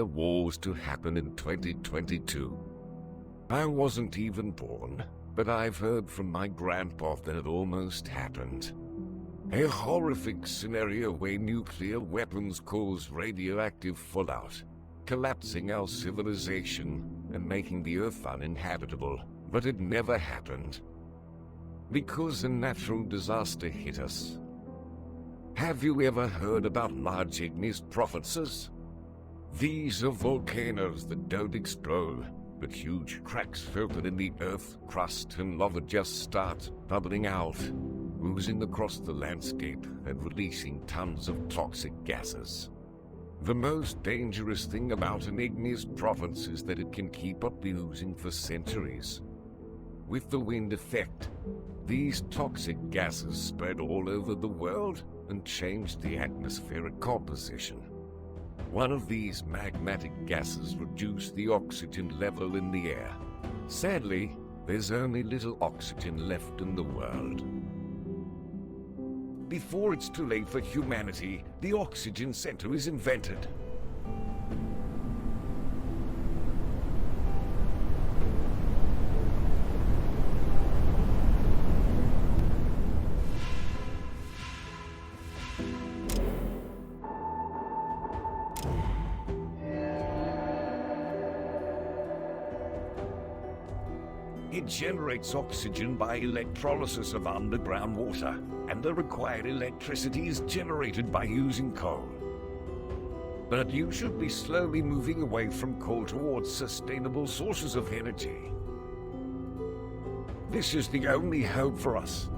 wars to happen in 2022. I wasn't even born, but I've heard from my grandpa that it almost happened. A horrific scenario where nuclear weapons cause radioactive fallout, collapsing our civilization and making the Earth uninhabitable. But it never happened, because a natural disaster hit us. Have you ever heard about large igneous provinces? These are volcanoes that don't explode, but huge cracks filtered in the earth crust and lava just start bubbling out, oozing across the landscape and releasing tons of toxic gases. The most dangerous thing about an igneous province is that it can keep up oozing for centuries. With the wind effect, these toxic gases spread all over the world and change the atmospheric composition. One of these magmatic gases reduced the oxygen level in the air. Sadly, there's only little oxygen left in the world. Before it's too late for humanity, the oxygen center is invented. It generates oxygen by electrolysis of underground water, and the required electricity is generated by using coal. But you should be slowly moving away from coal towards sustainable sources of energy. This is the only hope for us.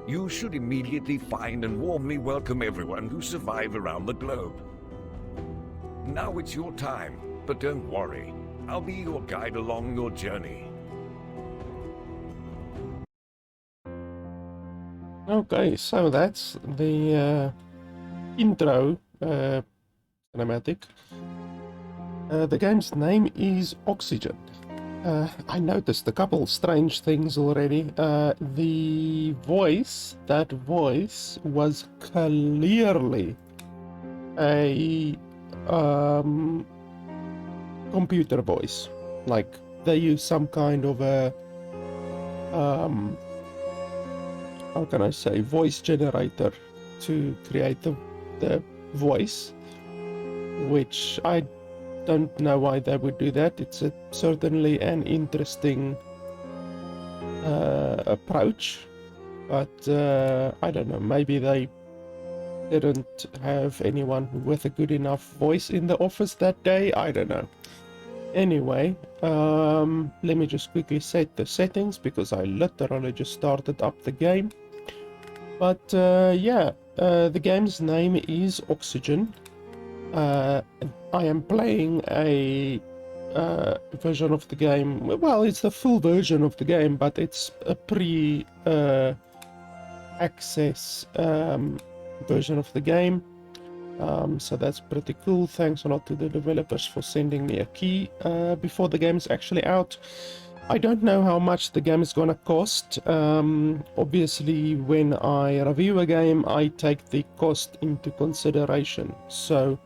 You should immediately find and warmly welcome everyone who survived around the globe. Now it's your time, but don't worry. I'll be your guide along your journey. Okay, so that's the intro cinematic. The game's name is Oxygen. I noticed a couple strange things already. The voice, that voice was clearly a computer voice. Like they use some kind of a how can I say, voice generator to create the voice, which I don't know why they would do that. It's certainly an interesting approach, but I don't know, maybe they didn't have anyone with a good enough voice in the office that day, I don't know. Anyway, let me just quickly set the settings because I literally just started up the game. But yeah, the game's name is Oxygen. I am playing a version of the game. Well, it's the full version of the game, but it's a pre-access version of the game. So that's pretty cool. Thanks a lot to the developers for sending me a key before the game is actually out. I don't know how much the game is gonna cost. Obviously, when I review a game, I take the cost into consideration. So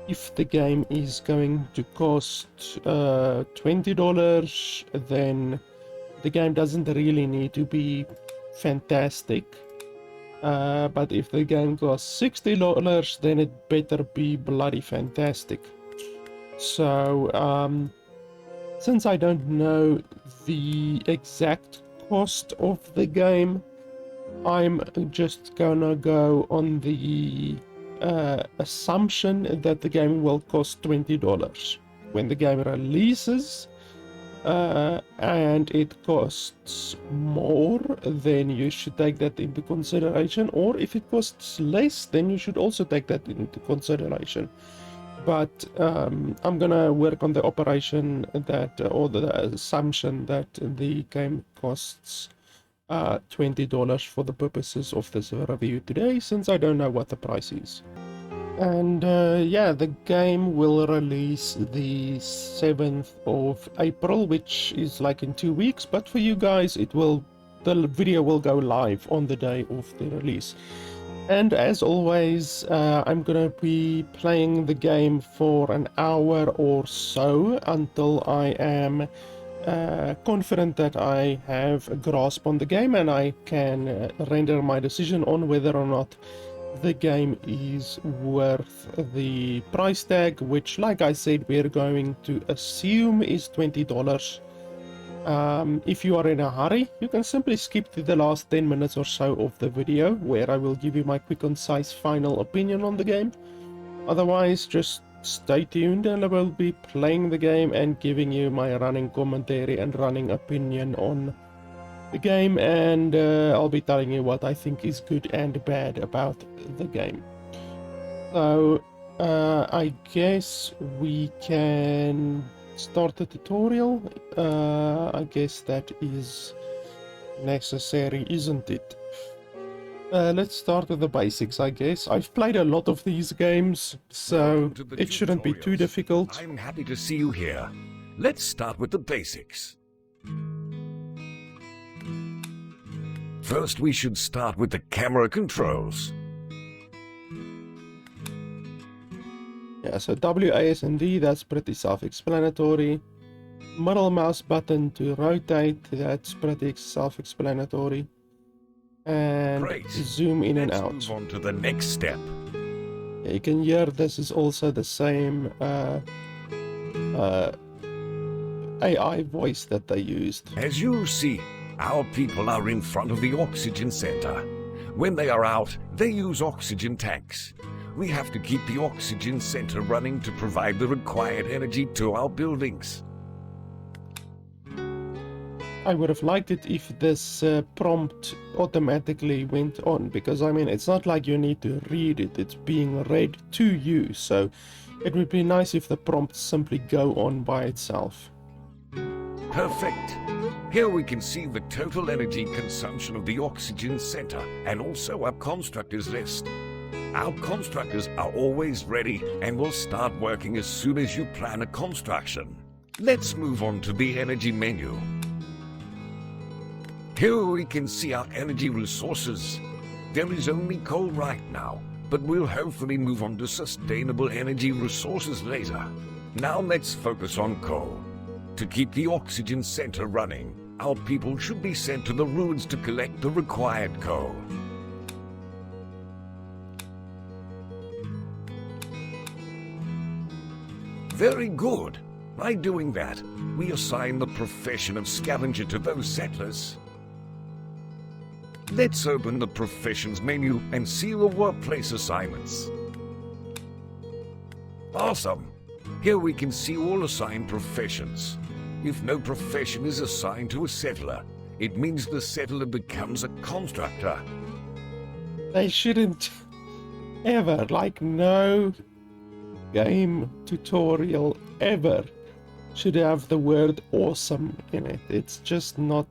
if the game is going to cost $20, then the game doesn't really need to be fantastic. But if the game costs $60, then it better be bloody fantastic. So since I don't know the exact cost of the game, I'm just gonna go on the assumption that the game will cost $20. When the game releases and it costs more, then you should take that into consideration, or if it costs less, then you should also take that into consideration. But I'm gonna work on the operation that, or the assumption that the game costs $20 for the purposes of this review today, since I don't know what the price is. And yeah, the game will release the 7th of April, which is like in 2 weeks, but for you guys, the video will go live on the day of the release. And as always, I'm gonna be playing the game for an hour or so until I am confident that I have a grasp on the game and I can render my decision on whether or not the game is worth the price tag, which, like I said, we're going to assume is $20. If you are in a hurry, you can simply skip to the last 10 minutes or so of the video, where I will give you my quick, concise final opinion on the game. Otherwise, just stay tuned and I will be playing the game and giving you my running commentary and running opinion on the game, and I'll be telling you what I think is good and bad about the game. So, I guess we can start the tutorial. I guess that is necessary, isn't it? Let's start with the basics, I guess. I've played a lot of these games, so it shouldn't be too difficult. I'm happy to see you here. Let's start with the basics. First, we should start with the camera controls. Yeah, so WASD, that's pretty self-explanatory. Middle mouse button to rotate, that's pretty self-explanatory. And Great. Zoom in and out. Let's move on to the next step. Yeah, you can hear this is also the same AI voice that they used. As you see, our people are in front of the oxygen center. When they are out, they use oxygen tanks. We have to keep the oxygen center running to provide the required energy to our buildings. I would have liked it if this prompt automatically went on, because I mean, it's not like you need to read it, it's being read to you, so it would be nice if the prompts simply go on by itself. Perfect. Here we can see the total energy consumption of the oxygen center and also our constructors list. Our constructors are always ready and will start working as soon as you plan a construction. Let's move on to the energy menu. Here we can see our energy resources. There is only coal right now, but we'll hopefully move on to sustainable energy resources later. Now let's focus on coal. To keep the oxygen center running, our people should be sent to the ruins to collect the required coal. Very good. By doing that, we assign the profession of scavenger to those settlers. Let's open the professions menu and see the workplace assignments. Awesome! Here we can see all assigned professions. If no profession is assigned to a settler, it means the settler becomes a constructor. They shouldn't ever, like no game tutorial ever should have the word awesome in it. It's just not,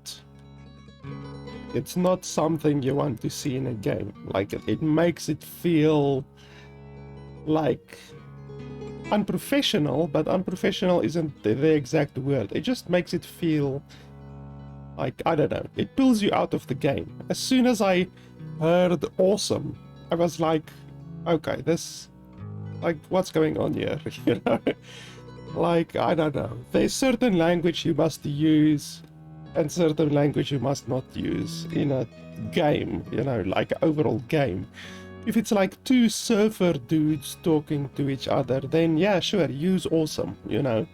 it's not something you want to see in a game. Like it makes it feel like unprofessional, but unprofessional isn't the exact word. It just makes it feel like, I don't know, it pulls you out of the game. As soon as I heard awesome, I was like, okay, this, like, what's going on here? You know, like, I don't know, there's certain language you must use and certain language you must not use in a game, you know, like overall game. If it's like two surfer dudes talking to each other, then yeah, sure, use awesome, you know.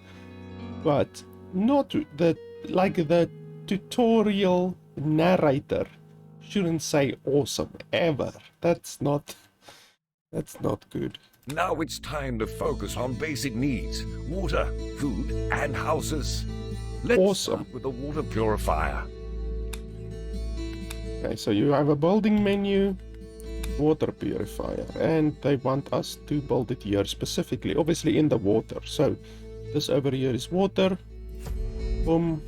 But not the, like the tutorial narrator shouldn't say awesome ever. That's not good. Now it's time to focus on basic needs: water, food, and houses. Let's Awesome. start with the water purifier. Okay, so you have a building menu, water purifier, and they want us to build it here specifically, obviously in the water. So this over here is water. Boom.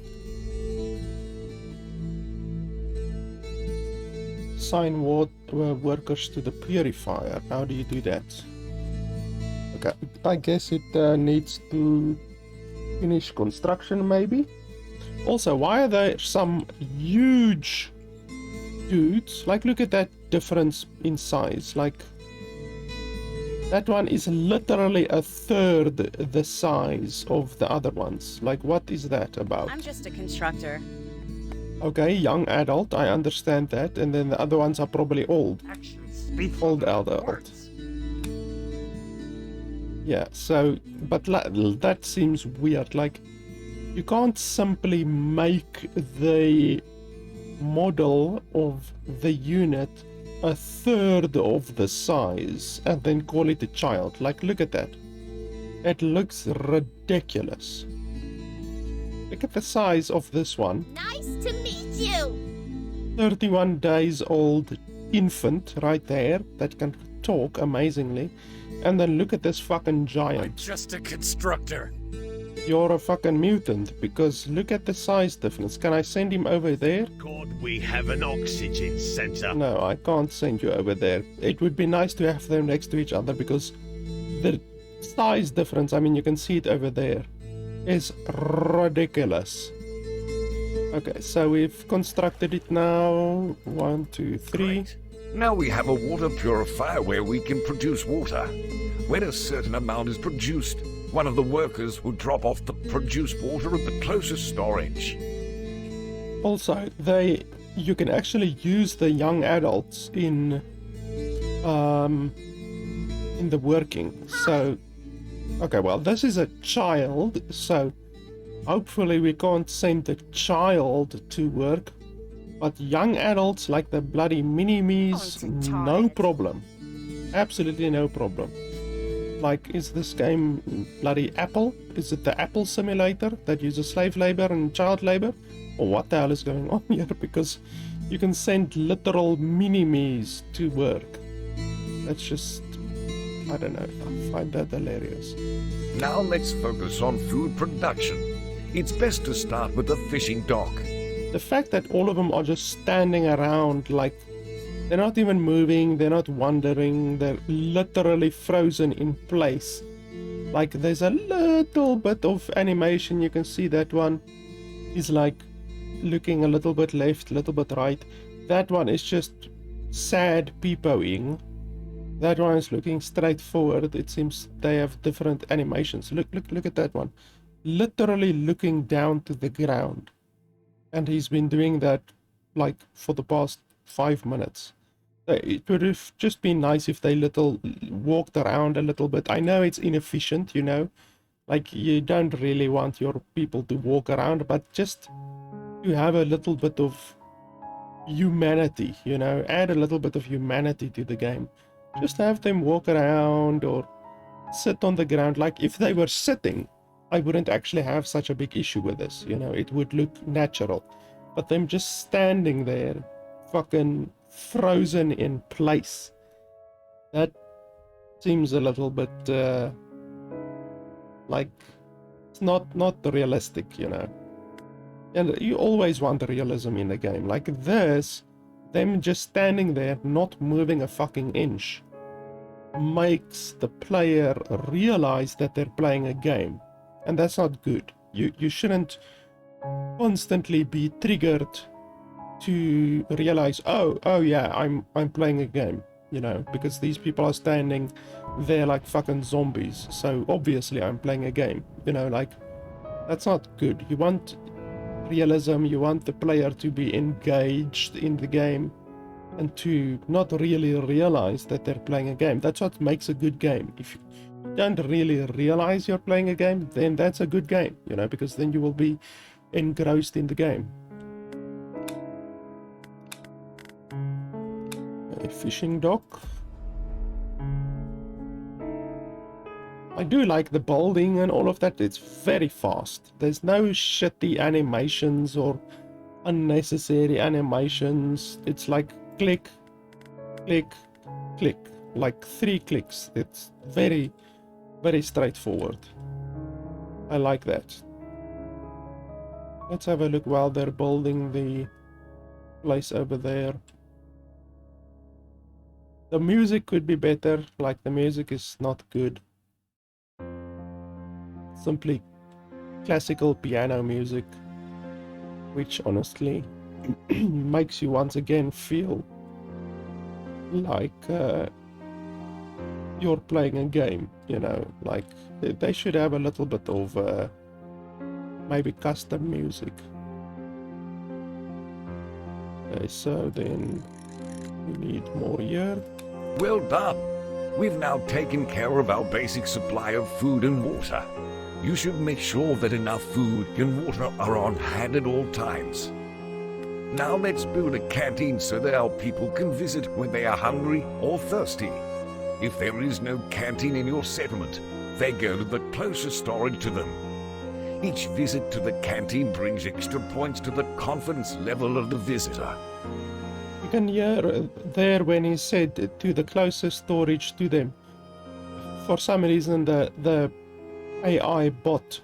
Assign workers to the purifier. How do you do that? Okay, I guess it needs to finish construction, maybe. Also, why are there some huge dudes? Like, look at that difference in size. Like, that one is literally a third the size of the other ones. Like, what is that about? I'm just a constructor. Okay, young adult, I understand that. And then the other ones are probably old. Old adult. Yeah, so, but that seems weird. Like, you can't simply make the model of the unit a third of the size and then call it a child. Like, look at that. It looks ridiculous. Look at the size of this one. Nice to meet you! 31 days old infant right there that can talk amazingly. And then look at this fucking giant. I'm just a constructor. You're a fucking mutant, because look at the size difference. Can I send him over there? God, we have an oxygen sensor. No, I can't send you over there. It would be nice to have them next to each other, because the size difference, I mean, you can see it over there, is ridiculous. Okay, so we've constructed it now. 1, 2, 3. Great. Now we have a water purifier where we can produce water. When a certain amount is produced, one of the workers will drop off the produced water at the closest storage. Also, you can actually use the young adults in the working. So, okay, well, this is a child, so hopefully we can't send the child to work. But young adults, like the bloody mini-me's, no problem. Absolutely no problem. Like, is this game bloody Apple? Is it the Apple simulator that uses slave labor and child labor? Or what the hell is going on here? Because you can send literal mini-me's to work. That's just, I don't know, I find that hilarious. Now let's focus on food production. It's best to start with the fishing dock. The fact that all of them are just standing around, like, they're not even moving, they're not wandering, they're literally frozen in place. Like, there's a little bit of animation, you can see that one is like looking a little bit left, a little bit right. That one is just sad peepoing. That one is looking straight forward. It seems they have different animations. Look at that one. Literally looking down to the ground. And he's been doing that like for the past 5 minutes. It would have just been nice if they walked around a little bit. I know it's inefficient, you know, like you don't really want your people to walk around, but just to have a little bit of humanity, you know, add a little bit of humanity to the game. Just have them walk around or sit on the ground. Like, if they were sitting, I wouldn't actually have such a big issue with this, you know, it would look natural. But them just standing there, fucking frozen in place, that seems a little bit, like, it's not realistic, you know. And you always want realism in the game. Like this, them just standing there, not moving a fucking inch, makes the player realize that they're playing a game. And that's not good. You shouldn't constantly be triggered to realize, oh yeah, I'm playing a game, you know, because these people are standing there like fucking zombies. So obviously I'm playing a game, you know, like, that's not good. You want realism, you want the player to be engaged in the game and to not really realize that they're playing a game. That's what makes a good game. If you don't really realize you're playing a game, then that's a good game, you know, because then you will be engrossed in the game. A fishing dock. I do like the building and all of that. It's very fast. There's no shitty animations or unnecessary animations. It's like click, click, click, like 3 clicks. It's very, very straightforward. I like that. Let's have a look while they're building the place over there. The music could be better. Like, the music is not good. Simply classical piano music, which honestly makes you once again feel like you're playing a game, you know, like they should have a little bit of maybe custom music. Okay, so then we need more here. Well done. We've now taken care of our basic supply of food and water. You should make sure that enough food and water are on hand at all times. Now let's build a canteen so that our people can visit when they are hungry or thirsty. If there is no canteen in your settlement, they go to the closest storage to them. Each visit to the canteen brings extra points to the confidence level of the visitor. You can hear there when he said to the closest storage to them. For some reason the AI bot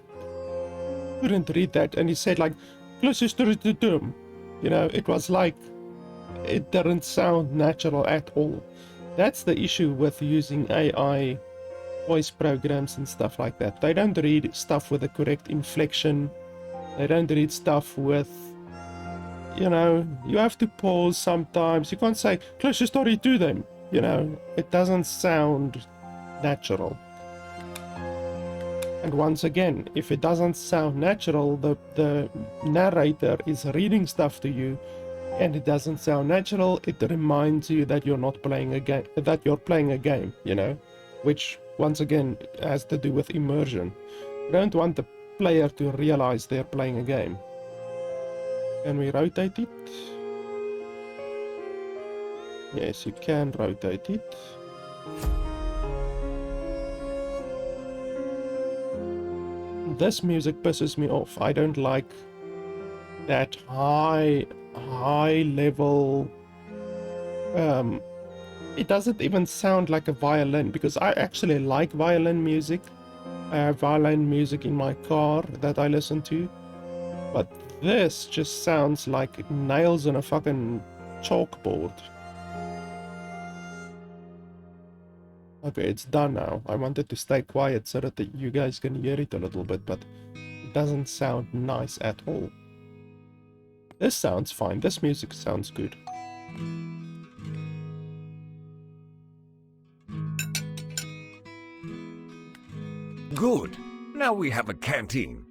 couldn't read that, and he said like closest storage to them. You know, it was like it didn't sound natural at all. That's the issue with using AI voice programs and stuff like that. They don't read stuff with the correct inflection. They don't read stuff with, you know, you have to pause sometimes. You can't say close your story to them. You know, it doesn't sound natural. And once again, if it doesn't sound natural, the narrator is reading stuff to you and it doesn't sound natural, it reminds you that you're not playing a game, that you're playing a game, you know, which once again has to do with immersion. You don't want the player to realize they're playing a game. Can we rotate it? Yes, you can rotate it. This music pisses me off. I don't like that high level. It doesn't even sound like a violin, because I actually like violin music. I have violin music in my car that I listen to, but this just sounds like nails on a fucking chalkboard. Okay, it's done now. I wanted to stay quiet so that you guys can hear it a little bit, but it doesn't sound nice at all. This sounds fine. This music sounds good. Good. Now we have a canteen.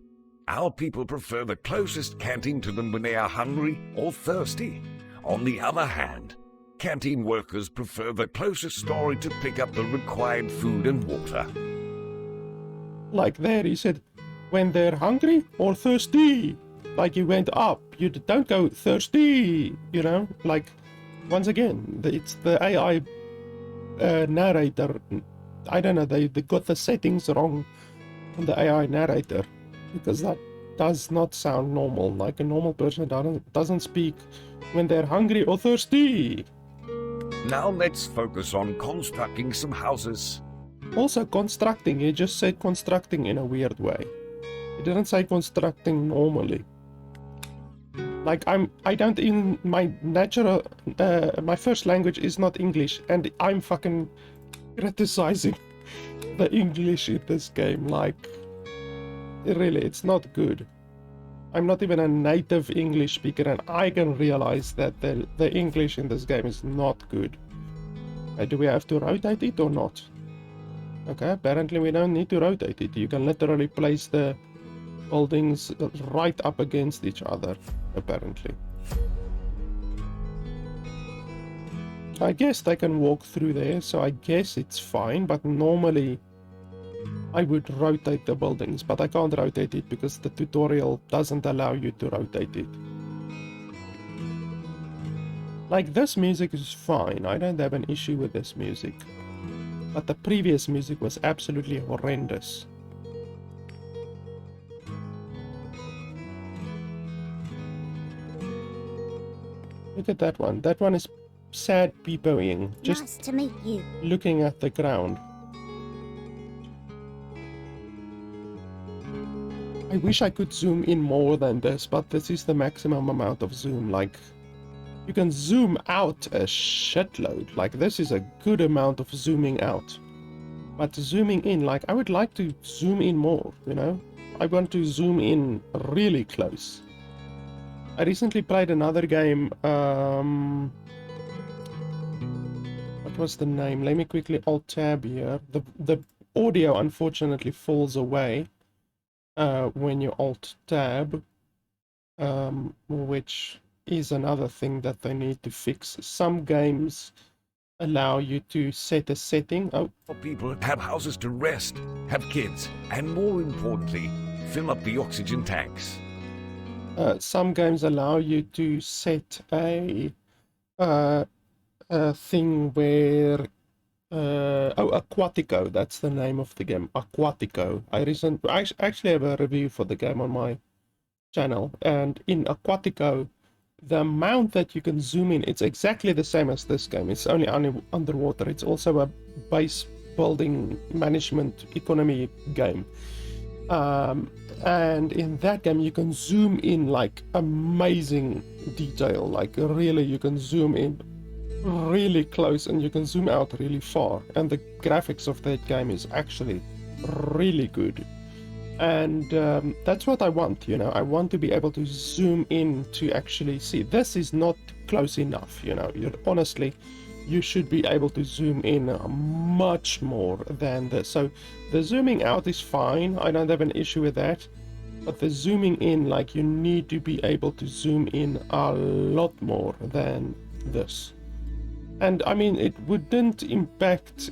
Our people prefer the closest canteen to them when they are hungry or thirsty. On the other hand, canteen workers prefer the closest storage to pick up the required food and water. Like there, he said, when they're hungry or thirsty. Like you went up. You don't go thirsty, you know? Like, once again, it's the AI narrator. I don't know, they got the settings wrong on the AI narrator, because that does not sound normal. Like a normal person doesn't speak when they're hungry or thirsty. Now let's focus on constructing some houses. Also constructing, he just said constructing in a weird way. He didn't say constructing normally. Like I don't even, my natural, my first language is not English, and I'm fucking criticizing the English in this game. Like, really, it's not good. I'm not even a native English speaker, and I can realize that the English in this game is not good. Do we have to rotate it or not? Okay, apparently we don't need to rotate it. You can literally place the buildings right up against each other, apparently. I guess they can walk through there, so I guess it's fine, but normally I would rotate the buildings, but I can't rotate it because the tutorial doesn't allow you to rotate it. Like, this music is fine, I don't have an issue with this music. But the previous music was absolutely horrendous. Look at that one. That one is sad peepoing, just Nice to meet you. looking at the ground. I wish I could zoom in more than this, but this is the maximum amount of zoom. Like, you can zoom out a shitload. Like, this is a good amount of zooming out. But zooming in, like, I would like to zoom in more, you know? I want to zoom in really close. I recently played another game, what was the name? Let me quickly alt tab here. The audio unfortunately falls away when you alt tab, which is another thing that they need to fix. Some games allow you to set a setting. Oh, People have houses to rest, have kids, and more importantly, fill up the oxygen tanks. some games allow you to set a thing where Aquatico, that's the name of the game, Aquatico. I actually have a review for the game on my channel, and in Aquatico, the amount that you can zoom in, it's exactly the same as this game. It's only underwater. It's also a base building management economy game. And in that game, you can zoom in like amazing detail. Like really, you can zoom in really close and you can zoom out really far. And the graphics of that game is actually really good. And that's what I want, you know. I want to be able to zoom in to actually see. This is not close enough, you know. Honestly, you should be able to zoom in much more than this. So the zooming out is fine. I don't have an issue with that. But the zooming in, like, you need to be able to zoom in a lot more than this. And I mean, it wouldn't impact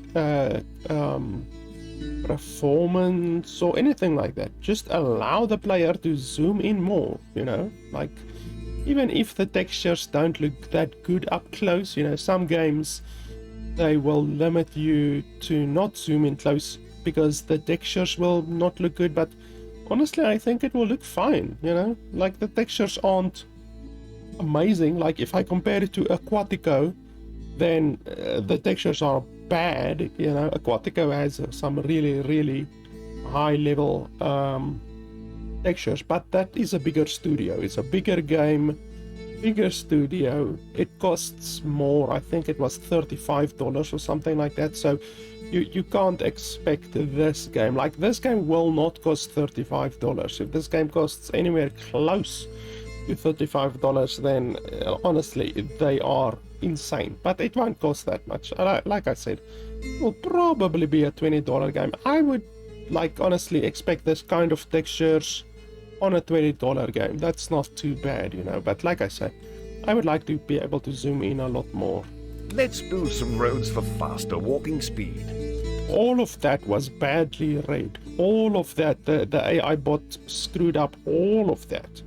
performance or anything like that. Just allow the player to zoom in more, you know. Like, even if the textures don't look that good up close, you know, some games they will limit you to not zoom in close because the textures will not look good. But honestly, I think it will look fine, you know. Like, the textures aren't amazing. Like, if I compare it to Aquatico, then the textures are bad, you know. Aquatico has some really high level textures, but that is a bigger studio. It's a bigger game, bigger studio. It costs more. I think it was $35 or something like that. So you can't expect this game. Like, this game will not cost $35. If this game costs anywhere close to $35, then honestly, they are insane. But it won't cost that much. Like I said, it will probably be a $20 game. I would, like, honestly expect this kind of textures on a $20 game. That's not too bad, you know. But like I said, I would like to be able to zoom in a lot more. Let's build some roads for faster walking speed. All of that was badly read. All of that, the AI bot screwed up all of that.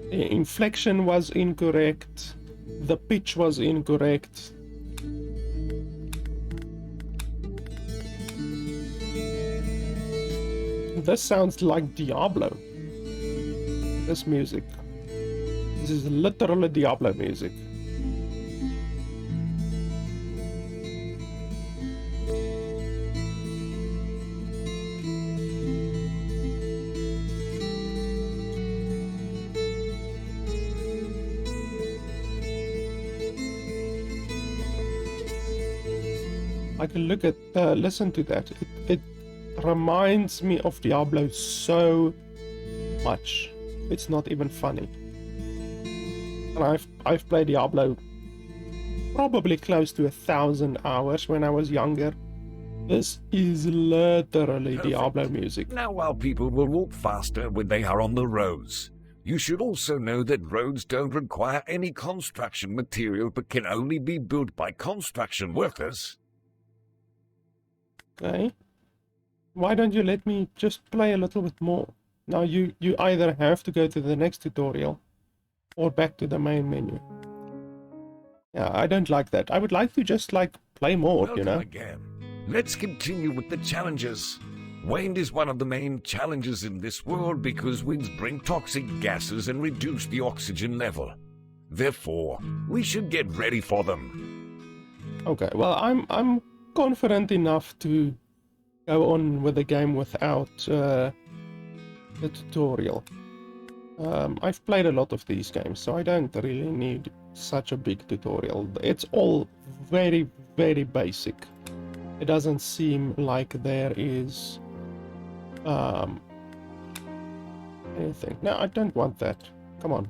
The inflection was incorrect. The pitch was incorrect. This sounds like Diablo. This music. This is literally Diablo music. I can look at, listen to that. It reminds me of Diablo so much. It's not even funny. And I've played Diablo probably close to 1,000 hours when I was younger. This is literally Diablo music. Now, while people will walk faster when they are on the roads, you should also know that roads don't require any construction material but can only be built by construction workers. Okay. Why don't you let me just play a little bit more? Now you either have to go to the next tutorial or back to the main menu. Yeah, I don't like that. I would like to just, like, play more, Welcome you know? again. Let's continue with the challenges. Wind is one of the main challenges in this world because winds bring toxic gases and reduce the oxygen level. Therefore, we should get ready for them. Okay, well, I'm confident enough to go on with the game without the tutorial. I've played a lot of these games, so I don't really need such a big tutorial. It's all very basic. It doesn't seem like there is anything. No, I don't want that. Come on.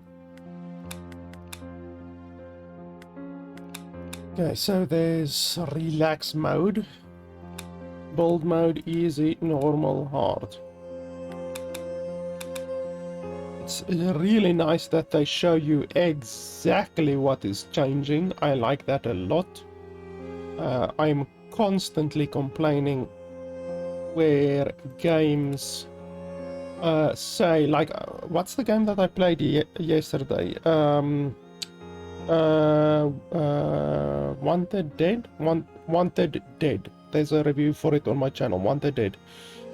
Okay, so there's relax mode, build mode, easy, normal, hard. It's really nice that they show you exactly what is changing. I like that a lot. I'm constantly complaining where games say, like, what's the game that I played yesterday? Wanted Dead? Wanted Dead. There's a review for it on my channel, Wanted Dead.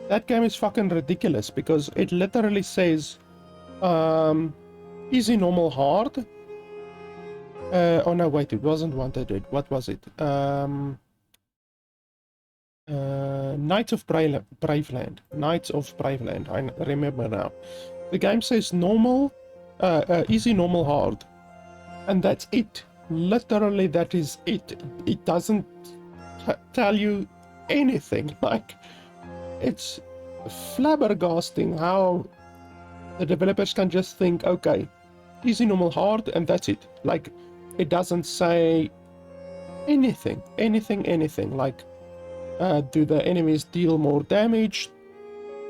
That game is fucking ridiculous because it literally says easy, normal, hard. Oh no, wait, it wasn't Wanted Dead. What was it? Knights of Braveland. Knights of Braveland. I remember now. The game says normal, easy, normal, hard. And that's it. Literally, that is it. It doesn't tell you anything. Like, it's flabbergasting how the developers can just think, okay, easy, normal, hard, and that's it. Like, it doesn't say anything. Like, do the enemies deal more damage?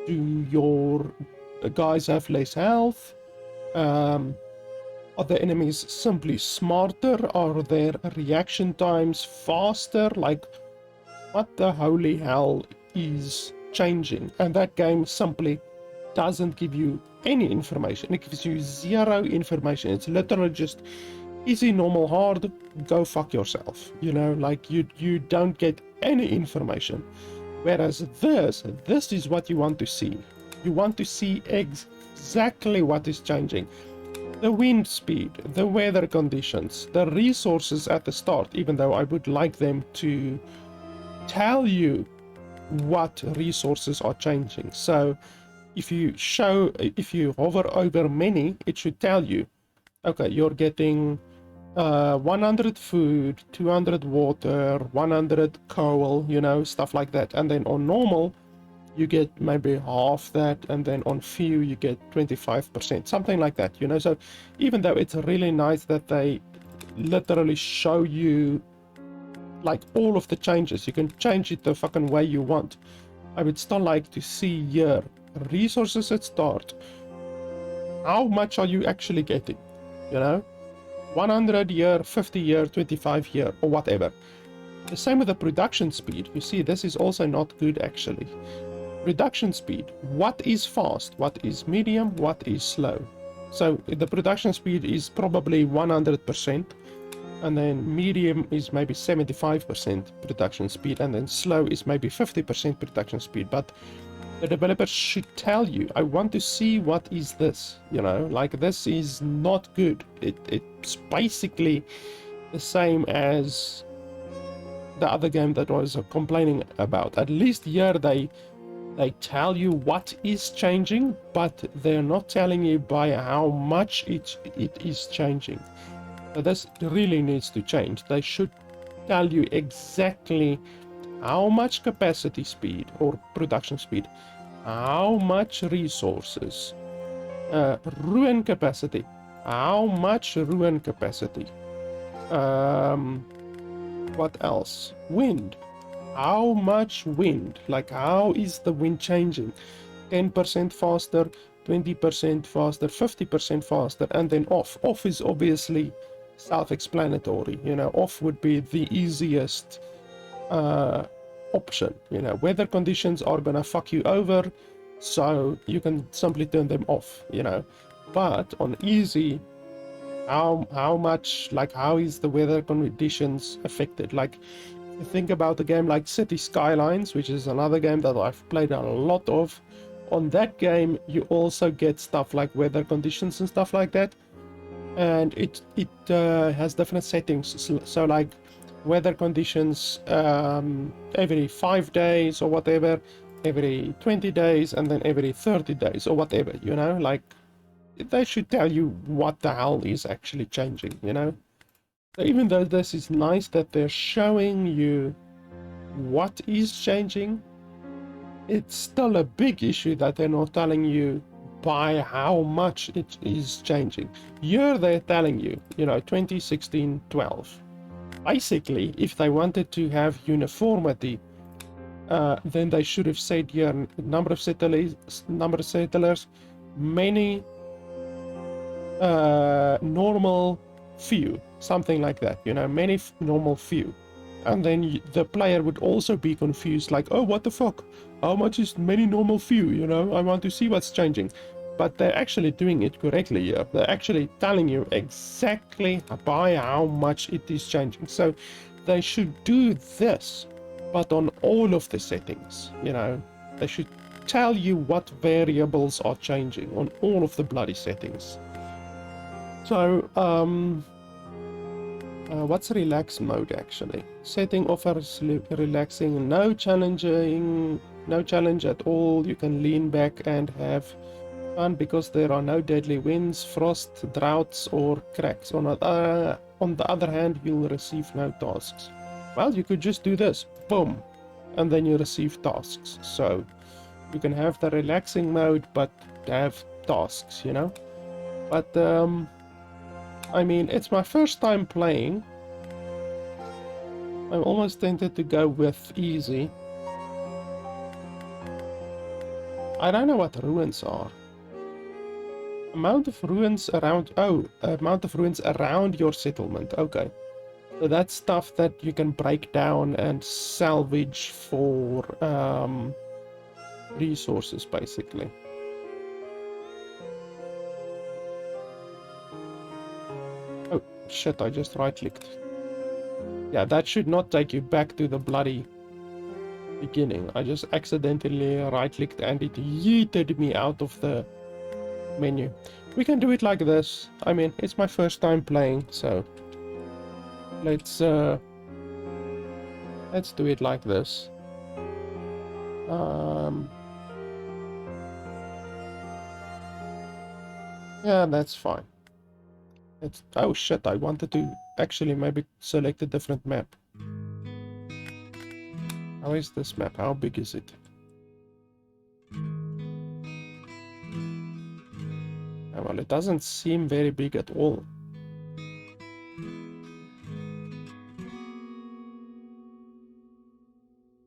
Do your guys have less health? Are the enemies simply smarter? Are their reaction times faster? Like, what the holy hell is changing? And that game simply doesn't give you any information. It gives you zero information. It's literally just easy, normal, hard, go fuck yourself. You know, like, you don't get any information. Whereas this is what you want to see. You want to see exactly what is changing. The wind speed, the weather conditions, the resources at the start, even though I would like them to tell you what resources are changing. So if you hover over many, it should tell you, okay, you're getting 100 food, 200 water, 100 coal, you know, stuff like that. And then on normal, you get maybe half that, and then on few you get 25%, something like that, you know. So even though it's really nice that they literally show you like all of the changes, you can change it the fucking way you want, I would still like to see here resources at start. How much are you actually getting, you know? 100 year, 50 year, 25 year, or whatever. The same with the production speed. You see, this is also not good actually. Production speed, what is fast, what is medium, what is slow. So the production speed is probably 100%, and then medium is maybe 75% production speed, and then slow is maybe 50% production speed. But the developers should tell you, I want to see what is this, you know, like, this is not good. It's basically the same as the other game that I was complaining about. At least here they tell you what is changing, but they're not telling you by how much it is changing. So this really needs to change. They should tell you exactly how much capacity speed or production speed, how much resources, ruin capacity, how much ruin capacity, what else, wind, how much wind, like, how is the wind changing? 10% faster, 20% faster, 50% faster, and then off. Off is obviously self-explanatory, you know. Off would be the easiest option, you know. Weather conditions are gonna fuck you over, so you can simply turn them off, you know. But on easy, how much, like, how is the weather conditions affected? Like, think about a game like City Skylines, which is another game that I've played a lot of. On that game, you also get stuff like weather conditions and stuff like that, and it has different settings. So like weather conditions every 5 days or whatever, every 20 days, and then every 30 days or whatever, you know. Like, they should tell you what the hell is actually changing, you know. Even though this is nice that they're showing you what is changing, it's still a big issue that they're not telling you by how much it is changing. Here they're telling you, you know, 2016, 12. basically, if they wanted to have uniformity, then they should have said here number of settlers, many, normal, few, something like that, you know, many, normal, few. And then the player would also be confused, like, oh, what the fuck? How much is many, normal, few? You know, I want to see what's changing. But they're actually doing it correctly here. They're actually telling you exactly by how much it is changing. So they should do this, but on all of the settings, you know. They should tell you what variables are changing on all of the bloody settings. So, what's relax mode actually? Setting offers relaxing, no challenge at all. You can lean back and have fun because there are no deadly winds, frost, droughts, or cracks. On the other hand, you'll receive no tasks. Well, you could just do this, boom, and then you receive tasks. So you can have the relaxing mode, but have tasks, you know. But I mean, it's my first time playing. I'm almost tempted to go with easy. I don't know what ruins are. Amount of ruins around... Oh, amount of ruins around your settlement. Okay. So that's stuff that you can break down and salvage for resources, basically. Oh, shit, I just right-clicked. Yeah, that should not take you back to the bloody beginning. I just accidentally right-clicked and it yeeted me out of the menu. We can do it like this. I mean, it's my first time playing, so let's do it like this. Yeah, that's fine. It's... Oh shit, I wanted to actually maybe select a different map. How is this map? How big is it? Well, it doesn't seem very big at all.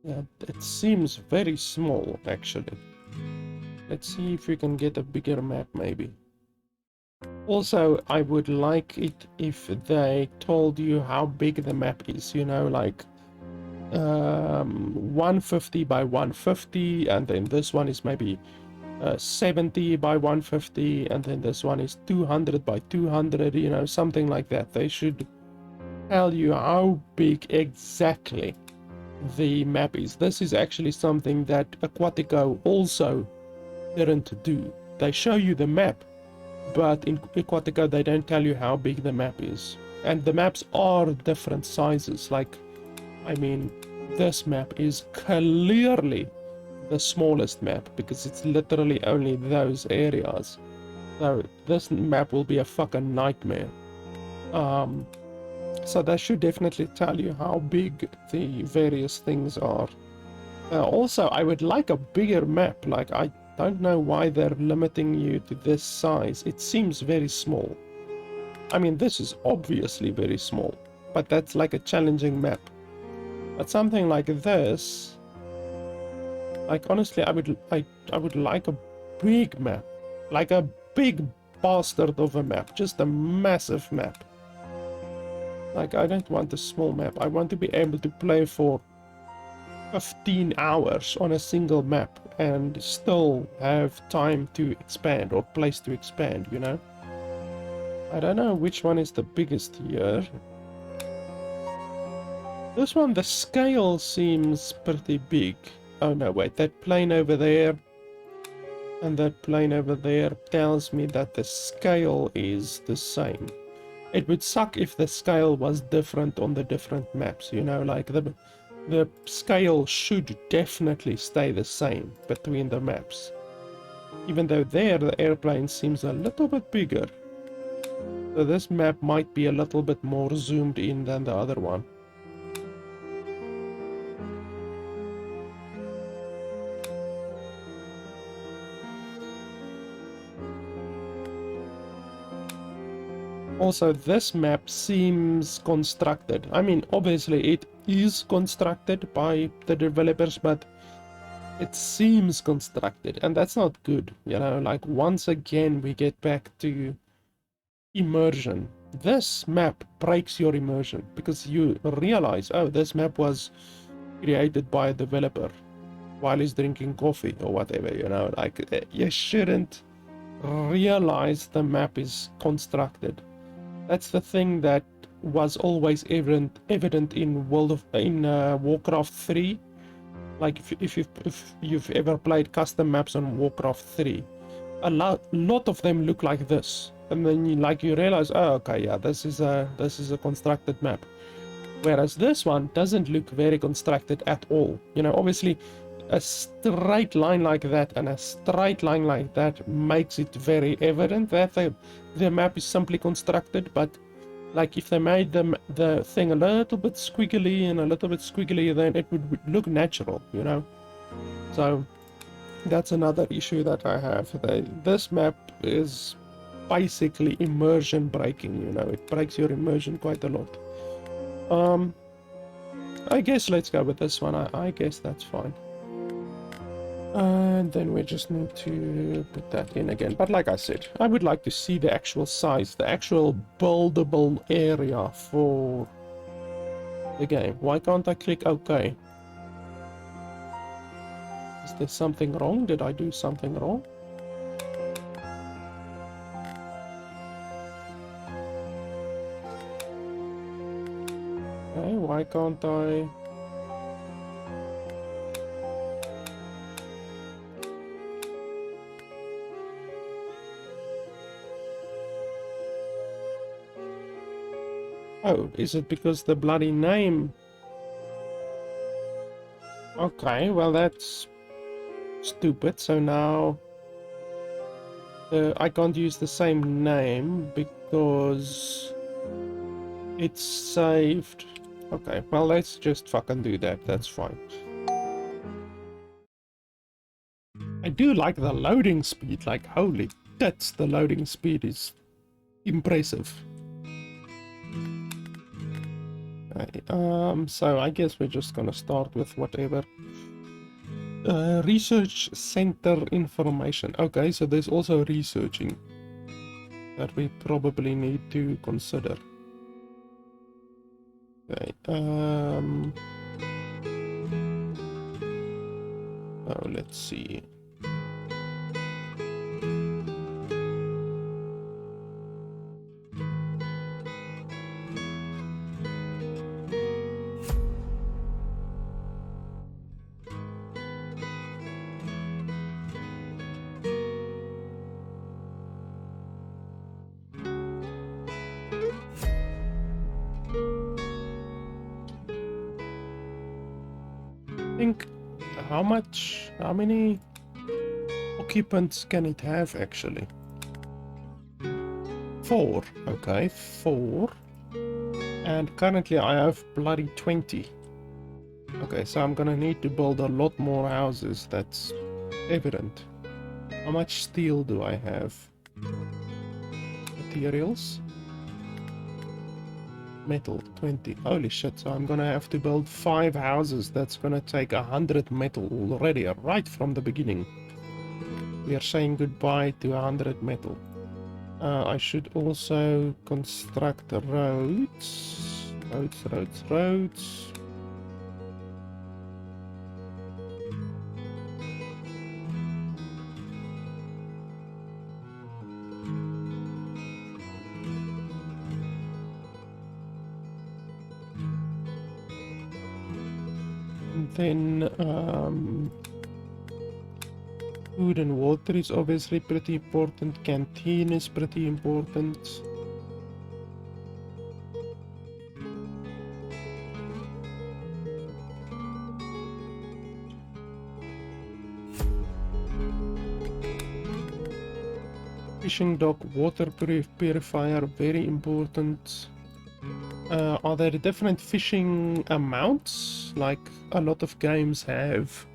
Yeah, it seems very small, actually. Let's see if we can get a bigger map, maybe. Also, I would like it if they told you how big the map is, you know, like 150 by 150, and then this one is maybe 70 by 150, and then this one is 200 by 200, you know, something like that. They should tell you how big exactly the map is. This is actually something that Aquatico also didn't do. They show you the map, but in Aquatico they don't tell you how big the map is. And the maps are different sizes. Like, I mean, this map is clearly the smallest map because it's literally only those areas. So this map will be a fucking nightmare. So that should definitely tell you how big the various things are. Also, I would like a bigger map. Like, I don't know why they're limiting you to this size. It seems very small. I mean, this is obviously very small, but that's like a challenging map. But something like this, like, honestly, I would like a big map, like a big bastard of a map, just a massive map. Like, I don't want a small map. I want to be able to play for 15 hours on a single map and still have time to expand or place to expand, you know? I don't know which one is the biggest here. This one, the scale seems pretty big. Oh no, wait, that plane over there and that plane over there tells me that the scale is the same. It would suck if the scale was different on the different maps, you know, like the scale should definitely stay the same between the maps. Even though there the airplane seems a little bit bigger. So this map might be a little bit more zoomed in than the other one. Also, this map seems constructed. I mean, obviously it is constructed by the developers, but it seems constructed, and that's not good. You know, like, once again we get back to immersion. This map breaks your immersion because you realize, oh, this map was created by a developer while he's drinking coffee or whatever, you know. Like, you shouldn't realize the map is constructed. That's the thing that was always evident in Warcraft 3. Like, if you've ever played custom maps on Warcraft 3, a lot of them look like this, and then you realize, oh, okay, yeah, this is a constructed map. Whereas this one doesn't look very constructed at all. You know, obviously a straight line like that and a straight line like that makes it very evident that the map is simply constructed. But like, if they made the thing a little bit squiggly and a little bit squiggly, then it would look natural, you know. So that's another issue that I have. This map is basically immersion breaking, you know. It breaks your immersion quite a lot. I guess let's go with this one. I guess that's fine. And then we just need to put that in again. But like I said, I would like to see the actual size, the actual buildable area for the game. Why can't I click OK? Is there something wrong? Did I do something wrong? Okay, why can't I... Oh, is it because the bloody name? Okay, well that's stupid. So now I can't use the same name because it's saved. Okay, well let's just fucking do that. That's fine. I do like the loading speed. Like, holy tits, the loading speed is impressive. Okay, so I guess we're just gonna start with whatever. Research center information. Okay, so there's also researching that we probably need to consider. Okay, oh, let's see. Think how many occupants can it have actually? 4. Okay, 4. And currently I have bloody 20. Okay, so I'm gonna need to build a lot more houses. That's evident. How much steel do I have? Materials. Metal 20. Holy shit, so I'm gonna have to build 5 houses. That's gonna take 100 metal already, right from the beginning. We are saying goodbye to 100 metal. I should also construct roads. Roads. Then food and water is obviously pretty important. Canteen is pretty important. Fishing dock, water purifier, very important. Are there different fishing amounts? Like, a lot of games have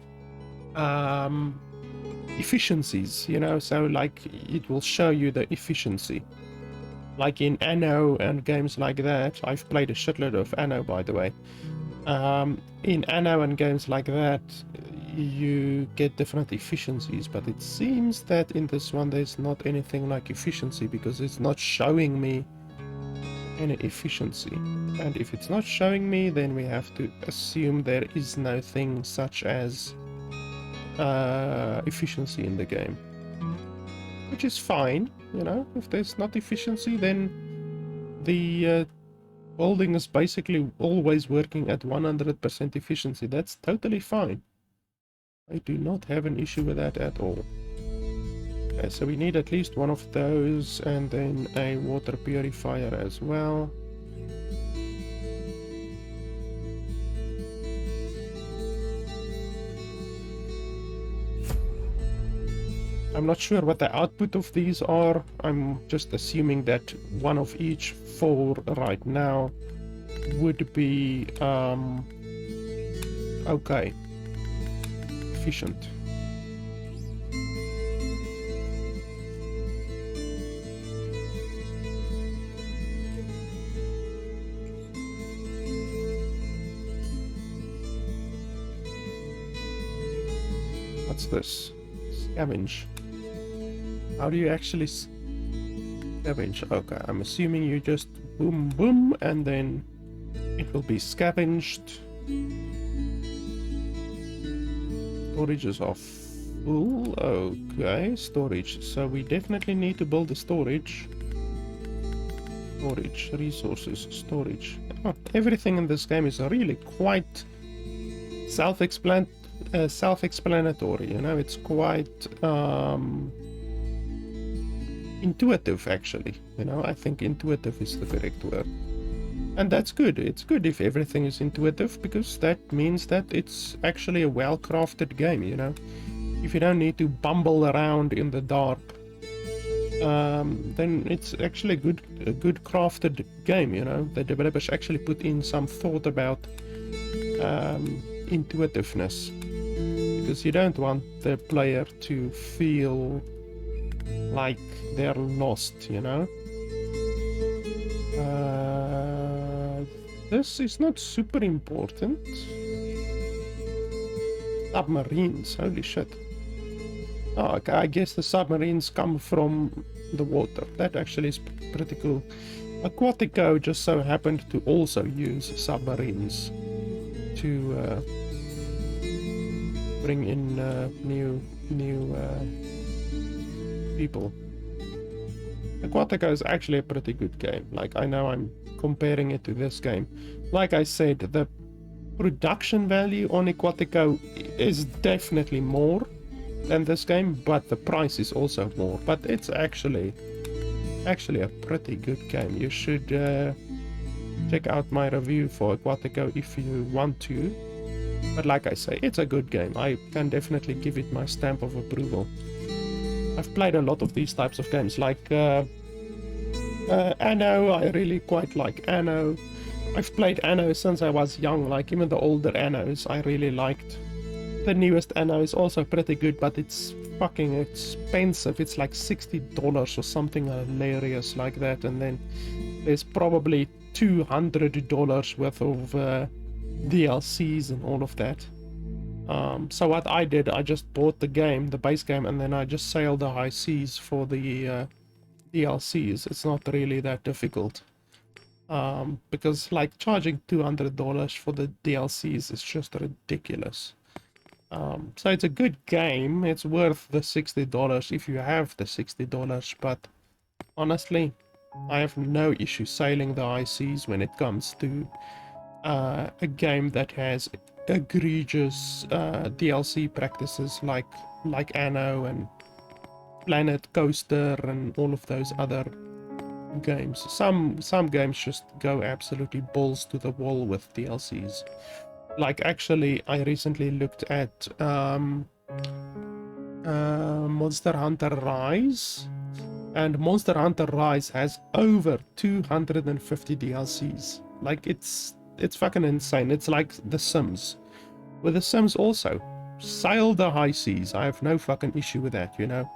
efficiencies, you know, so like it will show you the efficiency. Like in Anno and games like that. I've played a shitload of Anno, by the way. In Anno and games like that, you get different efficiencies, but it seems that in this one there's not anything like efficiency, because it's not showing me any efficiency. And if it's not showing me, then we have to assume there is no thing such as efficiency in the game, which is fine. You know, if there's not efficiency, then the building is basically always working at 100% efficiency. That's totally fine. I do not have an issue with that at all. Okay, so we need at least one of those, and then a water purifier as well. I'm not sure what the output of these are. I'm just assuming that one of each 4 right now would be okay, efficient. What's this? Scavenge. How do you actually scavenge? Okay, I'm assuming you just boom boom and then it will be scavenged. Storages are full. Okay, storage. So we definitely need to build a storage. Storage, resources, storage. Oh, everything in this game is really quite self-explanatory, you know. It's quite intuitive, actually. You know, I think intuitive is the correct word, and that's good. It's good if everything is intuitive, because that means that it's actually a well-crafted game, you know. If you don't need to bumble around in the dark, then it's actually a good crafted game, you know. The developers actually put in some thought about intuitiveness, because you don't want the player to feel like they're lost, you know. This is not super important. Submarines, holy shit. Oh, okay, I guess the submarines come from the water. That actually is pretty cool. Aquatico just so happened to also use submarines to bring in new people. Aquatico is actually a pretty good game. Like, I know I'm comparing it to this game. Like I said, the production value on Aquatico is definitely more than this game, but the price is also more. But it's actually a pretty good game. You should check out my review for Aquatico if you want to. But like I say, it's a good game. I can definitely give it my stamp of approval. I've played a lot of these types of games, like Anno. I really quite like Anno. I've played Anno since I was young, like even the older Annos I really liked. The newest Anno is also pretty good, but it's fucking expensive. It's like $60 or something hilarious like that, and then there's probably $200 worth of DLCs and all of that. So what I did, I just bought the game, the base game, and then I just sailed the high seas for the DLCs. It's not really that difficult. Because like charging $200 for the DLCs is just ridiculous. So it's a good game. It's worth the $60 if you have the $60, but honestly, I have no issue sailing the high seas when it comes to a game that has egregious DLC practices like Anno and Planet Coaster and all of those other games. Some games just go absolutely balls to the wall with DLCs. Like, actually, I recently looked at Monster Hunter Rise, and Monster Hunter Rise has over 250 DLCs. Like, it's fucking insane. It's like The Sims. With The Sims also, sail the high seas. I have no fucking issue with that, you know.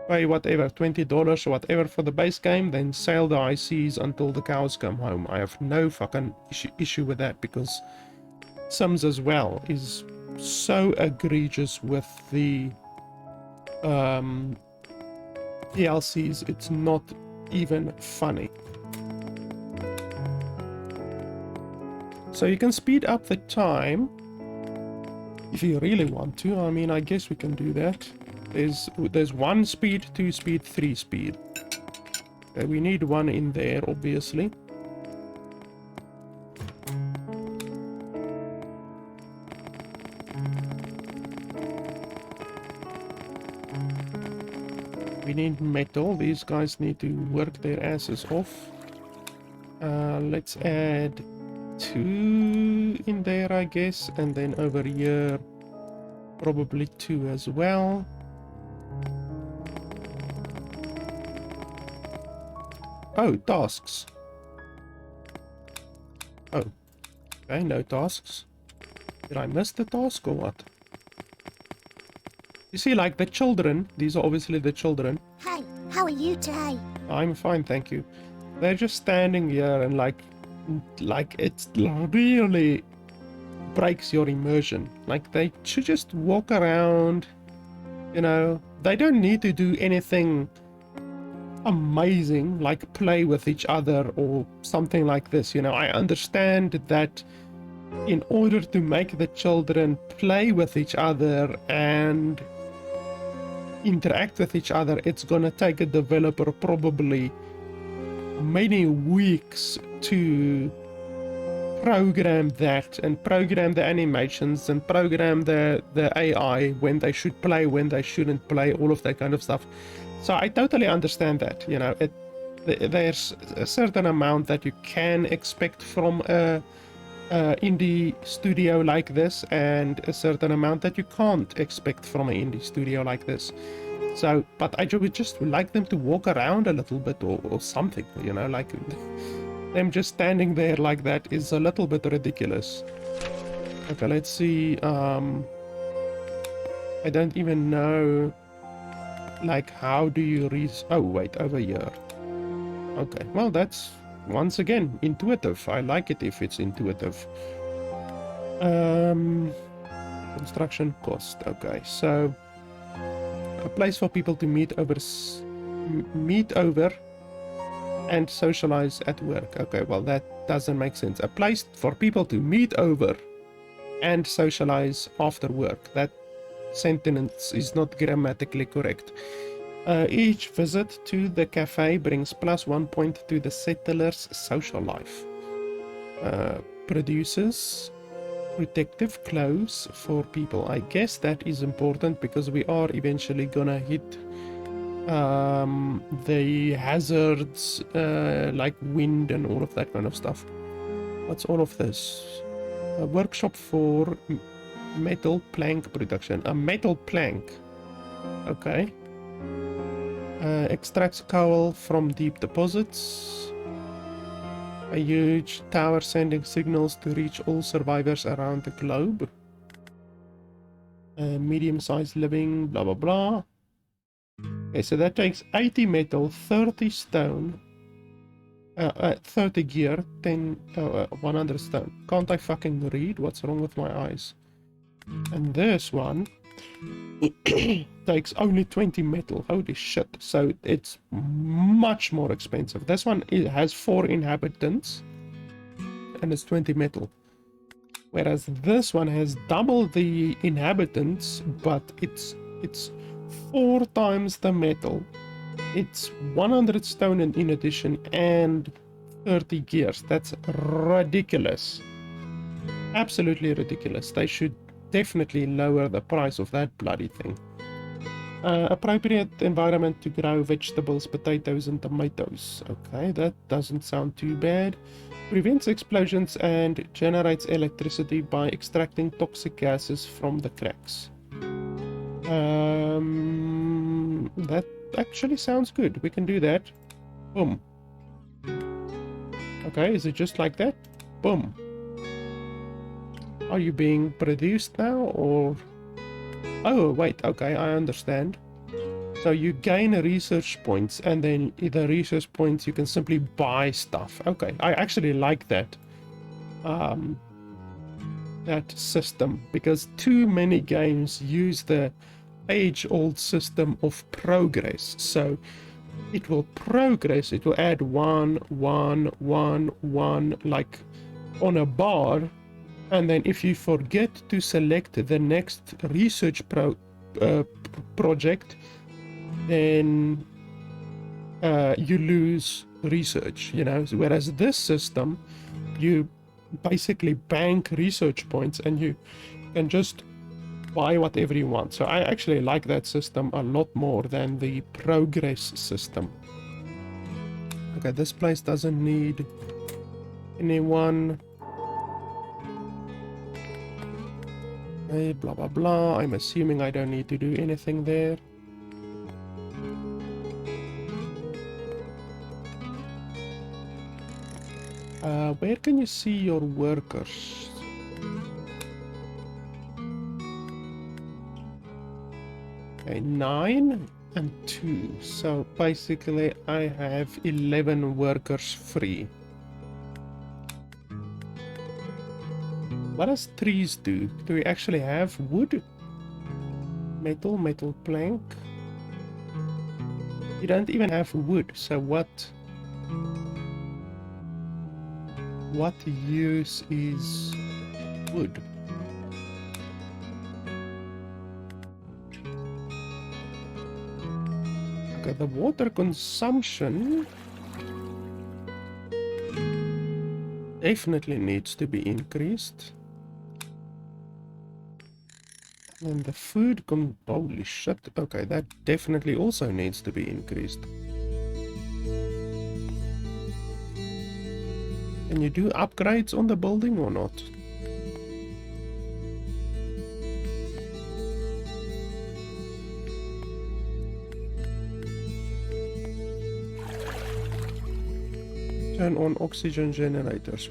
pay whatever, $20 or whatever for the base game, then sell the ICs until the cows come home. I have no fucking issue with that, because Sims as well is so egregious with the DLCs, it's not even funny. So you can speed up the time if you really want to. I mean, I guess we can do that. There's 1 speed, 2 speed, 3 speed. Okay, we need 1 in there, obviously. We need metal. These guys need to work their asses off. Let's add 2 in there, I guess, and then over here probably 2 as well. Oh, tasks. Oh, okay, no tasks. Did I miss the task or what? You see, like the children, these are obviously the children. Hey, how are you today? I'm fine, thank you. They're just standing here and like it really breaks your immersion. Like, they should just walk around, you know. They don't need to do anything amazing, like play with each other or something like this, you know. I understand that in order to make the children play with each other and interact with each other, it's gonna take a developer probably many weeks to program that and program the animations and program the AI, when they should play, when they shouldn't play, all of that kind of stuff. So I totally understand that, you know. There's a certain amount that you can expect from a indie studio like this, and a certain amount that you can't expect from an indie studio like this. So, but I would just like them to walk around a little bit or something, you know, like them just standing there like that is a little bit ridiculous. Okay, let's see. I don't even know, like, how do you oh wait, over here. Okay, well, that's once again intuitive. I like it if it's intuitive. Construction cost. Okay, so a place for people to meet over and socialize at work. Okay, well, that doesn't make sense. A place for people to meet over and socialize after work. That sentence is not grammatically correct. Each visit to the cafe brings +1 point to the settler's social life. Produces protective clothes for people. I guess that is important because we are eventually gonna hit the hazards like wind and all of that kind of stuff. What's all of this? A workshop for metal plank production. A metal plank. Okay. Extracts coal from deep deposits. A huge tower sending signals to reach all survivors around the globe. Medium-sized living, blah blah blah. Okay, so that takes 80 metal, 30 stone, 30 gear, 100 stone. Can't I fucking read? What's wrong with my eyes? And this one takes only 20 metal. Holy shit. So it's much more expensive. This one, it has 4 inhabitants and it's 20 metal, whereas this one has double the inhabitants, but it's 4 times the metal. It's 100 stone in addition and 30 gears. That's ridiculous. Absolutely ridiculous. They should definitely lower the price of that bloody thing. Appropriate environment to grow vegetables, potatoes and tomatoes. Okay, that doesn't sound too bad. Prevents explosions and generates electricity by extracting toxic gases from the cracks. That actually sounds good. We can do that. Boom. Okay, is it just like that? Boom. Are you being produced now, or... Oh, wait, okay, I understand. So you gain research points, and then the research points you can simply buy stuff. Okay, I actually like that. That system, because too many games use the age-old system of progress. So it will progress, it will add 1, 1, 1, 1, like on a bar, and then if you forget to select the next research project, then you lose research, you know. Whereas this system, you basically bank research points and you can just buy whatever you want. So I actually like that system a lot more than the progress system. Okay, this place doesn't need anyone. Okay, blah blah blah. I'm assuming I don't need to do anything there. Where can you see your workers? Okay, 9 and 2. So basically I have 11 workers free. What does trees do? Do we actually have wood? Metal, metal plank? You don't even have wood, so what use is wood? Okay, the water consumption definitely needs to be increased. And the food holy shit. Okay, that definitely also needs to be increased. Can you do upgrades on the building or not? Turn on oxygen generators.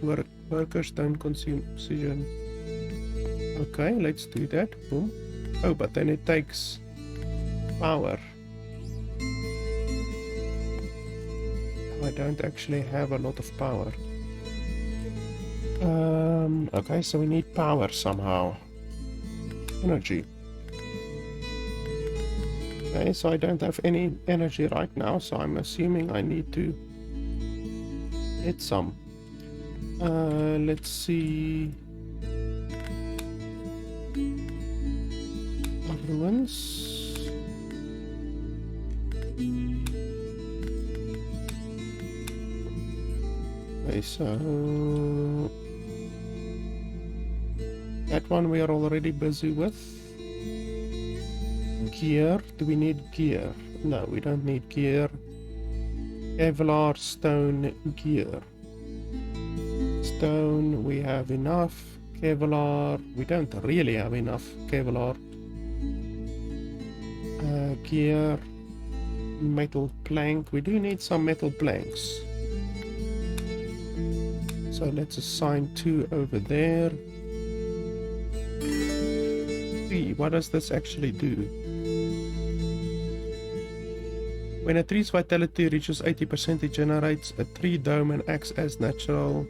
Workers don't consume oxygen. Okay, let's do that. Boom. Oh, but then it takes power. I don't actually have a lot of power. Okay, so we need power somehow. Energy. Okay, so I don't have any energy right now, so I'm assuming I need to get some. Let's see. Ruins. Okay, so that one we are already busy with. Gear. Do we need gear? No, we don't need gear. Kevlar, stone, gear. Stone, we have enough. Kevlar, we don't really have enough Kevlar. Gear, metal plank. We do need some metal planks. So let's assign 2 over there. See, what does this actually do? When a tree's vitality reaches 80%, it generates a tree dome and acts as natural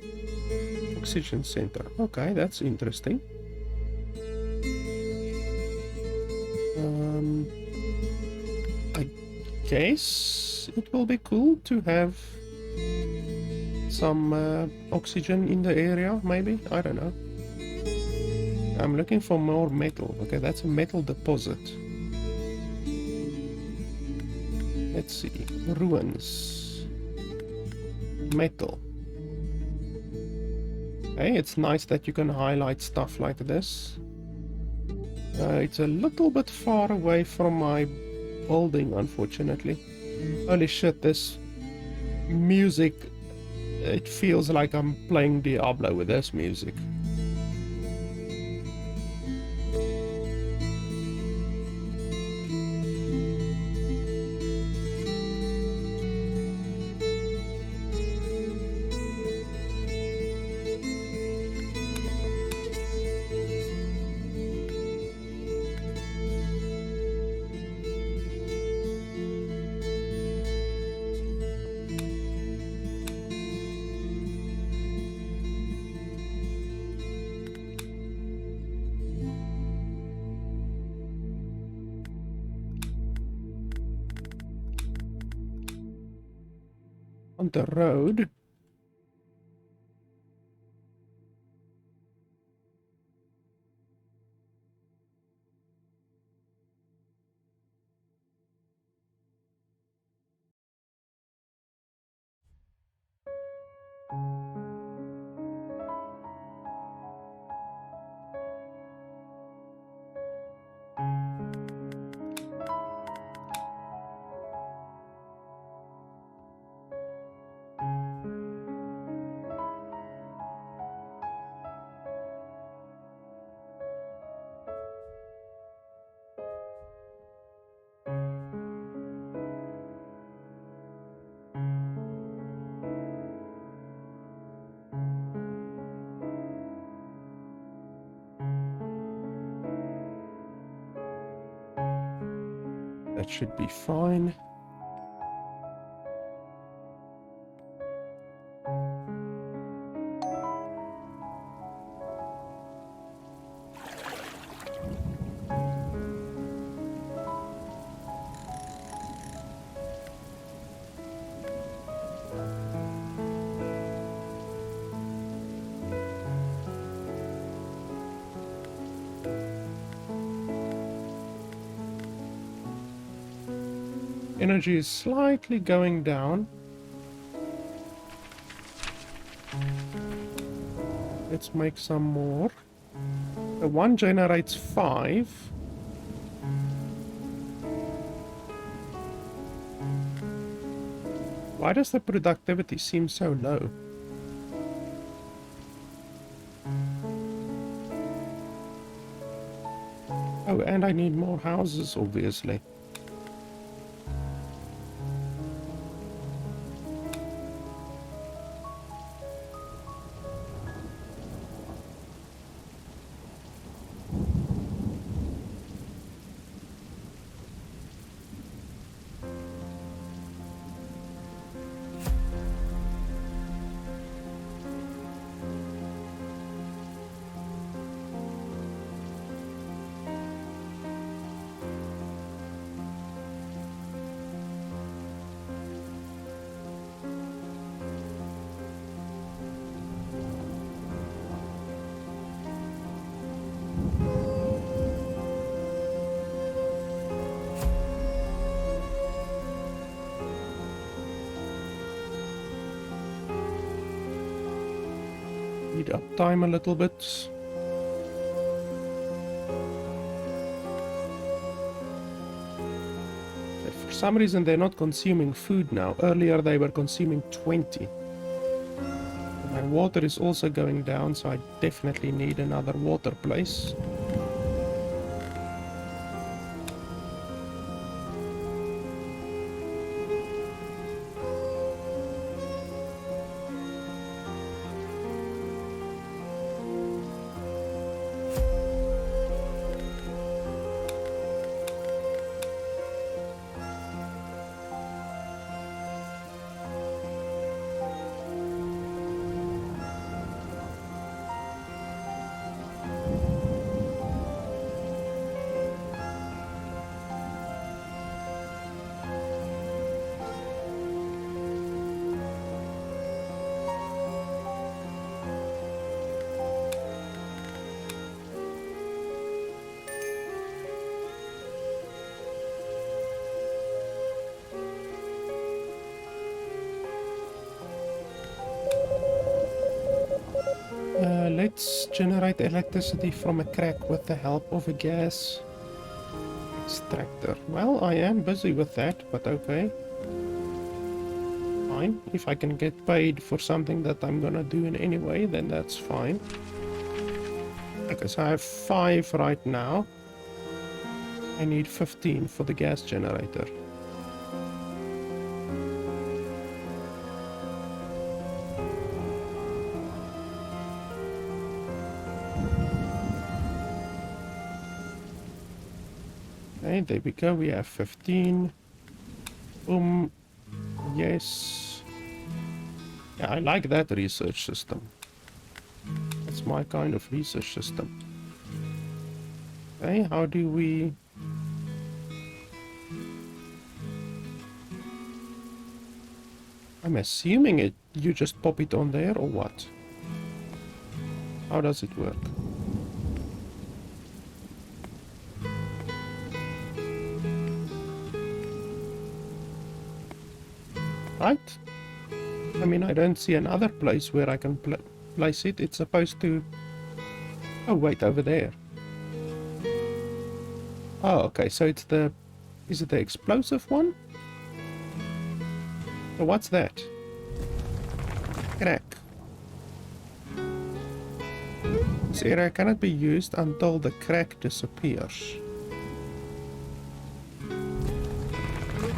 oxygen center. Okay, that's interesting. I guess it will be cool to have some oxygen in the area, maybe? I don't know. I'm looking for more metal. Okay, that's a metal deposit. Let's see. Ruins. Metal. Okay, it's nice that you can highlight stuff like this. It's a little bit far away from my building, unfortunately. Holy shit, this music, it feels like I'm playing Diablo with this music. on the road. That should be fine. Energy is slightly going down. Let's make some more. The one generates 5. Why does the productivity seem so low? Oh, and I need more houses, obviously. Speed up time a little bit. For some reason they're not consuming food now. Earlier they were consuming 20. My water is also going down, so I definitely need another water place. Let's generate electricity from a crack with the help of a gas extractor. Well, I am busy with that, but okay. Fine. If I can get paid for something that I'm gonna do in any way, then that's fine. Okay, so I have 5 right now. I need 15 for the gas generator. Okay, there we go, we have 15. Boom. Yes. Yeah, I like that research system. That's my kind of research system. Okay, how do we... I'm assuming you just pop it on there or what? How does it work? Right? I mean, I don't see another place where I can place it. It's supposed to... Oh, wait, over there. Oh, okay, so it's the... Is it the explosive one? So what's that? Crack. This area cannot be used until the crack disappears.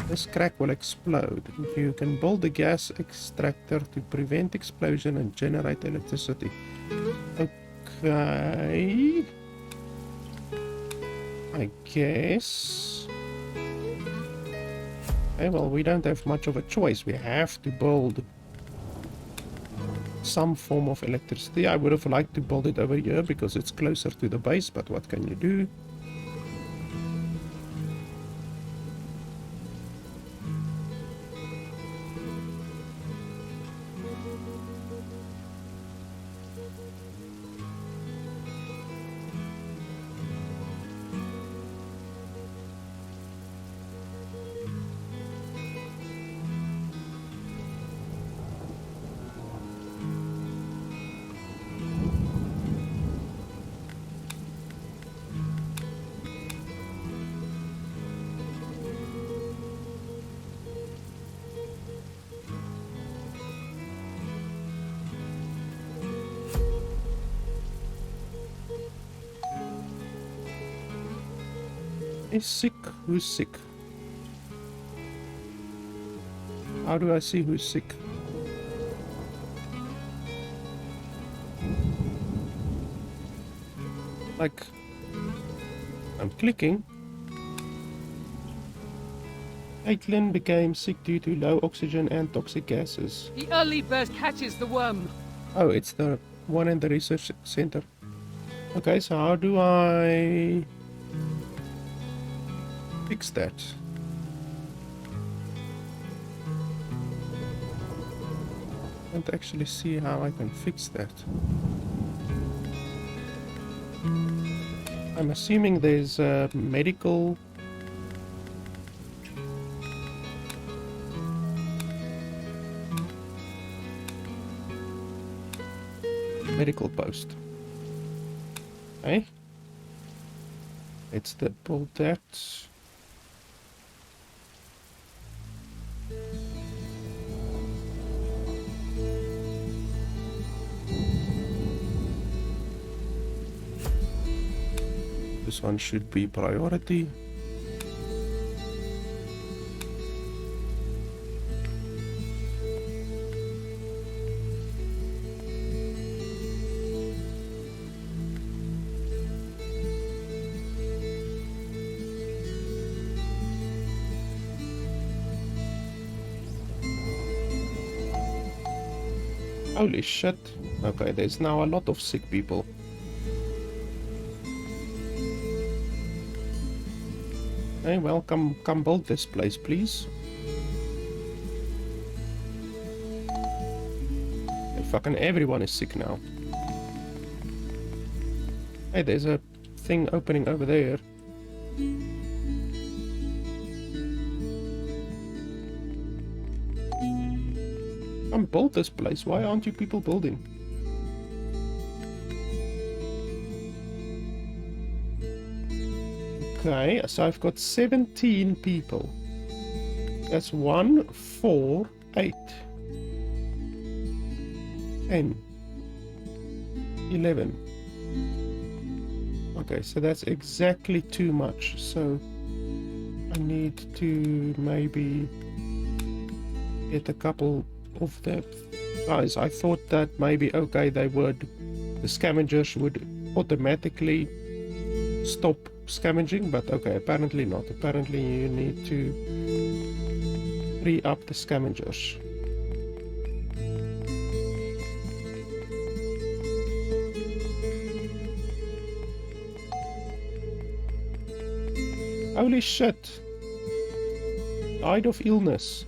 This crack will explode. You can build a gas extractor to prevent explosion and generate electricity. Okay. I guess. Okay, well, we don't have much of a choice. We have to build some form of electricity. I would have liked to build it over here because it's closer to the base, but what can you do? Is sick? Who's sick? How do I see who's sick? Like, I'm clicking. Caitlin became sick due to low oxygen and toxic gases. The early bird catches the worm. Oh, it's the one in the research center. Okay, so how do I fix that? I don't actually see how I can fix that. I'm assuming there's a medical post. Okay. Let's pull that. This one should be priority. Holy shit. Okay, there's now a lot of sick people. Hey, well, come build this place, please. And fucking everyone is sick now. Hey, there's a thing opening over there. Come build this place. Why aren't you people building? Okay, so I've got 17 people. That's 1, 4, 8, 10, 11. Okay, so that's exactly too much. So I need to maybe get a couple of the guys. I thought that maybe, okay, the scavengers would automatically stop scavenging, but okay, apparently not. Apparently you need to free up the scavengers. Holy shit! Died of illness.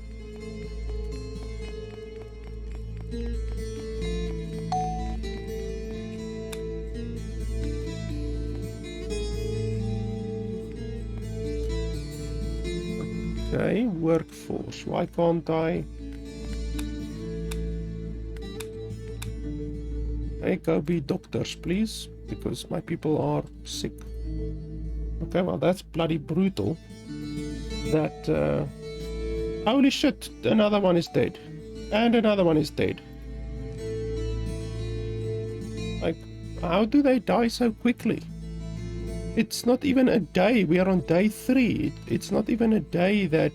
Okay, workforce. Why can't I? Hey, go be doctors, please, because my people are sick. Okay, well, that's bloody brutal. That, holy shit, another one is dead. And another one is dead. Like, how do they die so quickly? It's not even a day. We are on day 3. It's not even a day that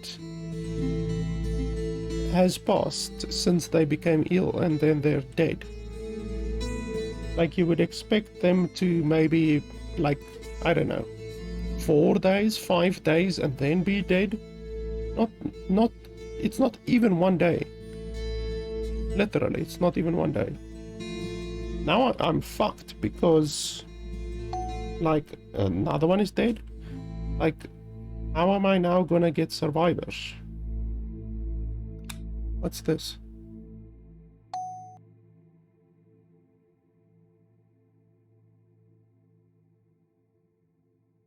has passed since they became ill and then they're dead. Like, you would expect them to maybe, like, I don't know, 4 days, 5 days, and then be dead. Not, it's not even 1 day. Literally, it's not even 1 day. Now I'm fucked because, like, another one is dead. Like, how am I now gonna get survivors? What's this?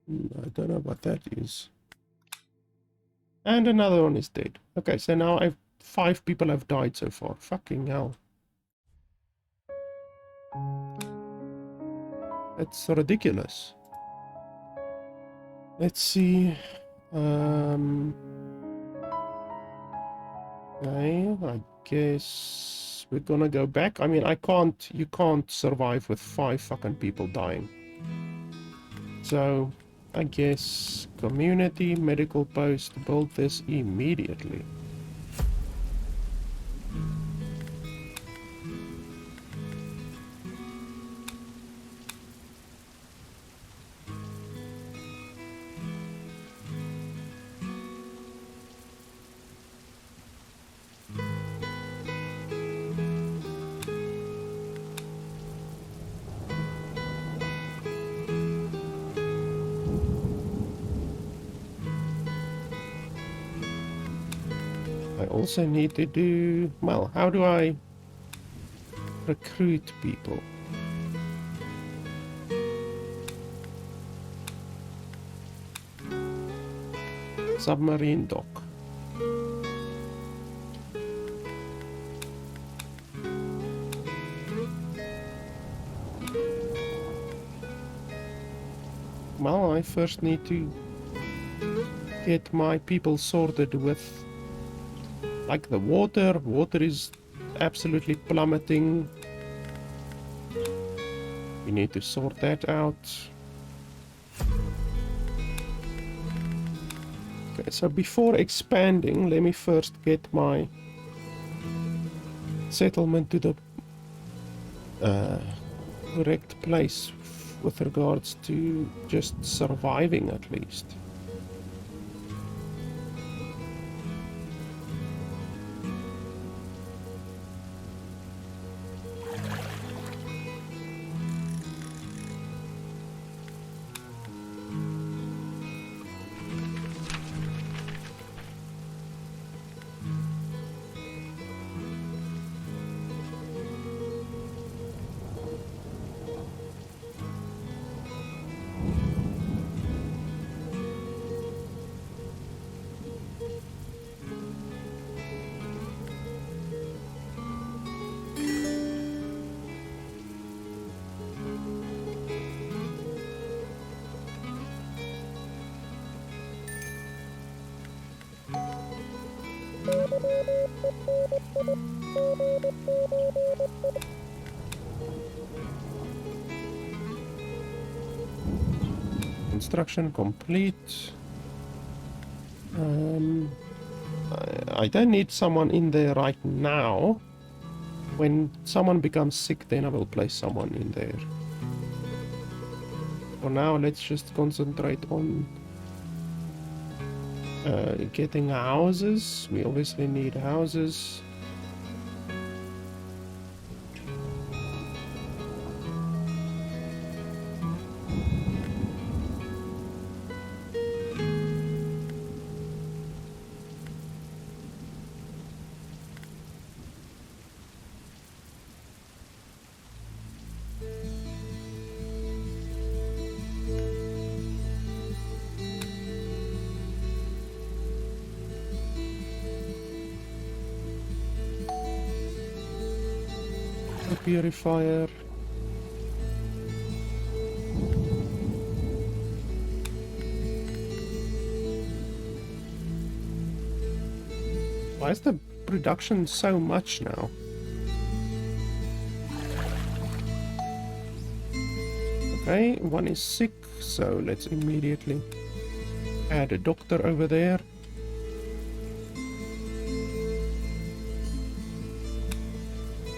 I don't know what that is. And another one is dead. Okay, so now 5 people have died so far. Fucking hell. It's ridiculous. Let's see. Okay, I guess we're gonna go back. I mean, you can't survive with 5 fucking people dying. So, I guess community medical post, build this immediately. I also need to do, well, how do I recruit people? Submarine dock. Well, I first need to get my people sorted with, like, the water. Water is absolutely plummeting. We need to sort that out. Okay, so before expanding, let me first get my settlement to the correct place with regards to just surviving, at least. Construction complete. I don't need someone in there right now. When someone becomes sick, then I will place someone in there. For now, let's just concentrate on getting houses. We obviously need houses. The purifier. Why is the production so much now? Okay, one is sick, so let's immediately add a doctor over there.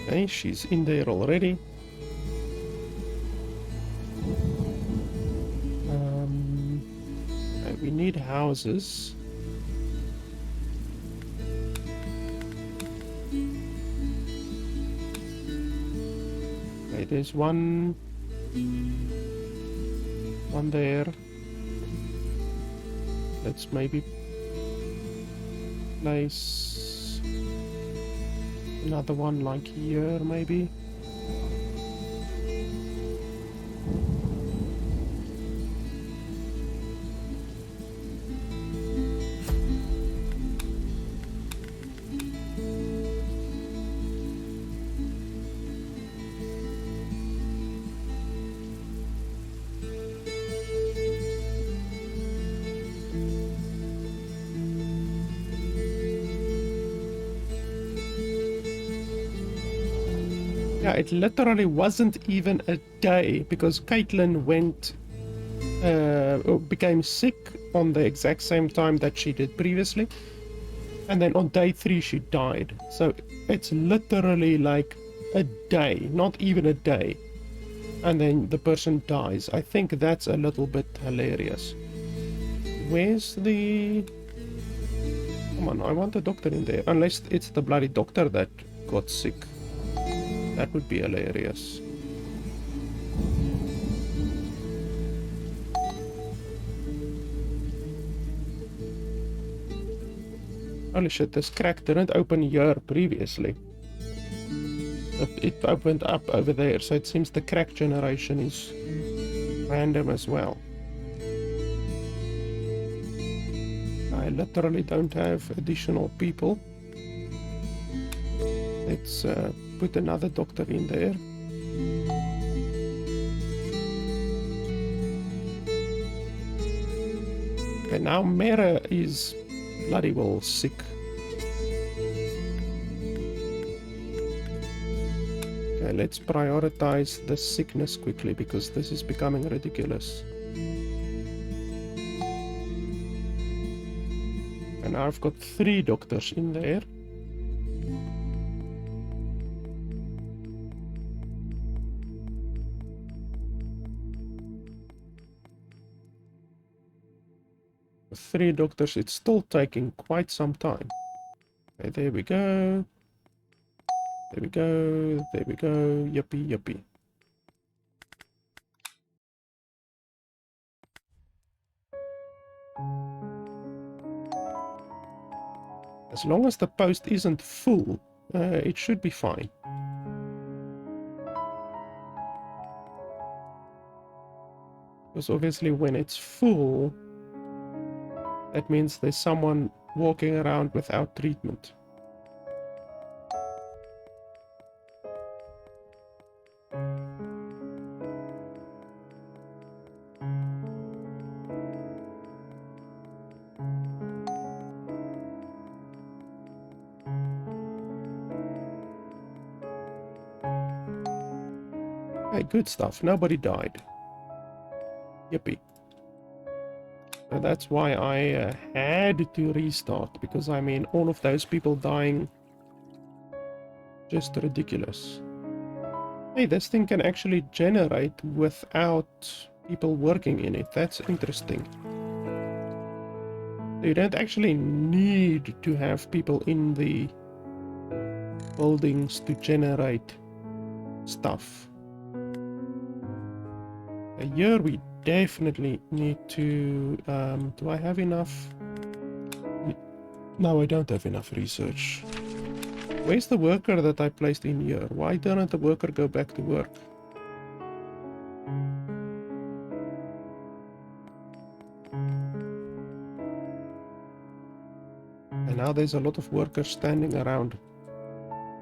Okay, she's in there already. Okay, we need houses. Okay, there's one there. Let's maybe place another one like here, maybe. Yeah, it literally wasn't even a day because Caitlin became sick on the exact same time that she did previously. And then on day 3 she died. So it's literally like a day, not even a day. And then the person dies. I think that's a little bit hilarious. Where's the... Come on, I want a doctor in there. Unless it's the bloody doctor that got sick. That would be hilarious. Holy shit, this crack didn't open here previously. It opened up over there, so it seems the crack generation is random as well. I literally don't have additional people. Let's put another doctor in there. Okay, now Mera is bloody well sick. Okay, let's prioritize the sickness quickly because this is becoming ridiculous. And now I've got 3 doctors in there. With 3 doctors, it's still taking quite some time. Okay, there we go. There we go. There we go. Yuppie, yuppie. As long as the post isn't full, it should be fine. Because obviously when it's full, that means there's someone walking around without treatment. Okay, good stuff. Nobody died. Yippee. So that's why I had to restart, because I mean, all of those people dying, just ridiculous. Hey, this thing can actually generate without people working in it. That's interesting. You don't actually need to have people in the buildings to generate stuff. Here we definitely need to... do I have enough? No, I don't have enough research. Where's the worker that I placed in here? Why didn't the worker go back to work? And now there's a lot of workers standing around,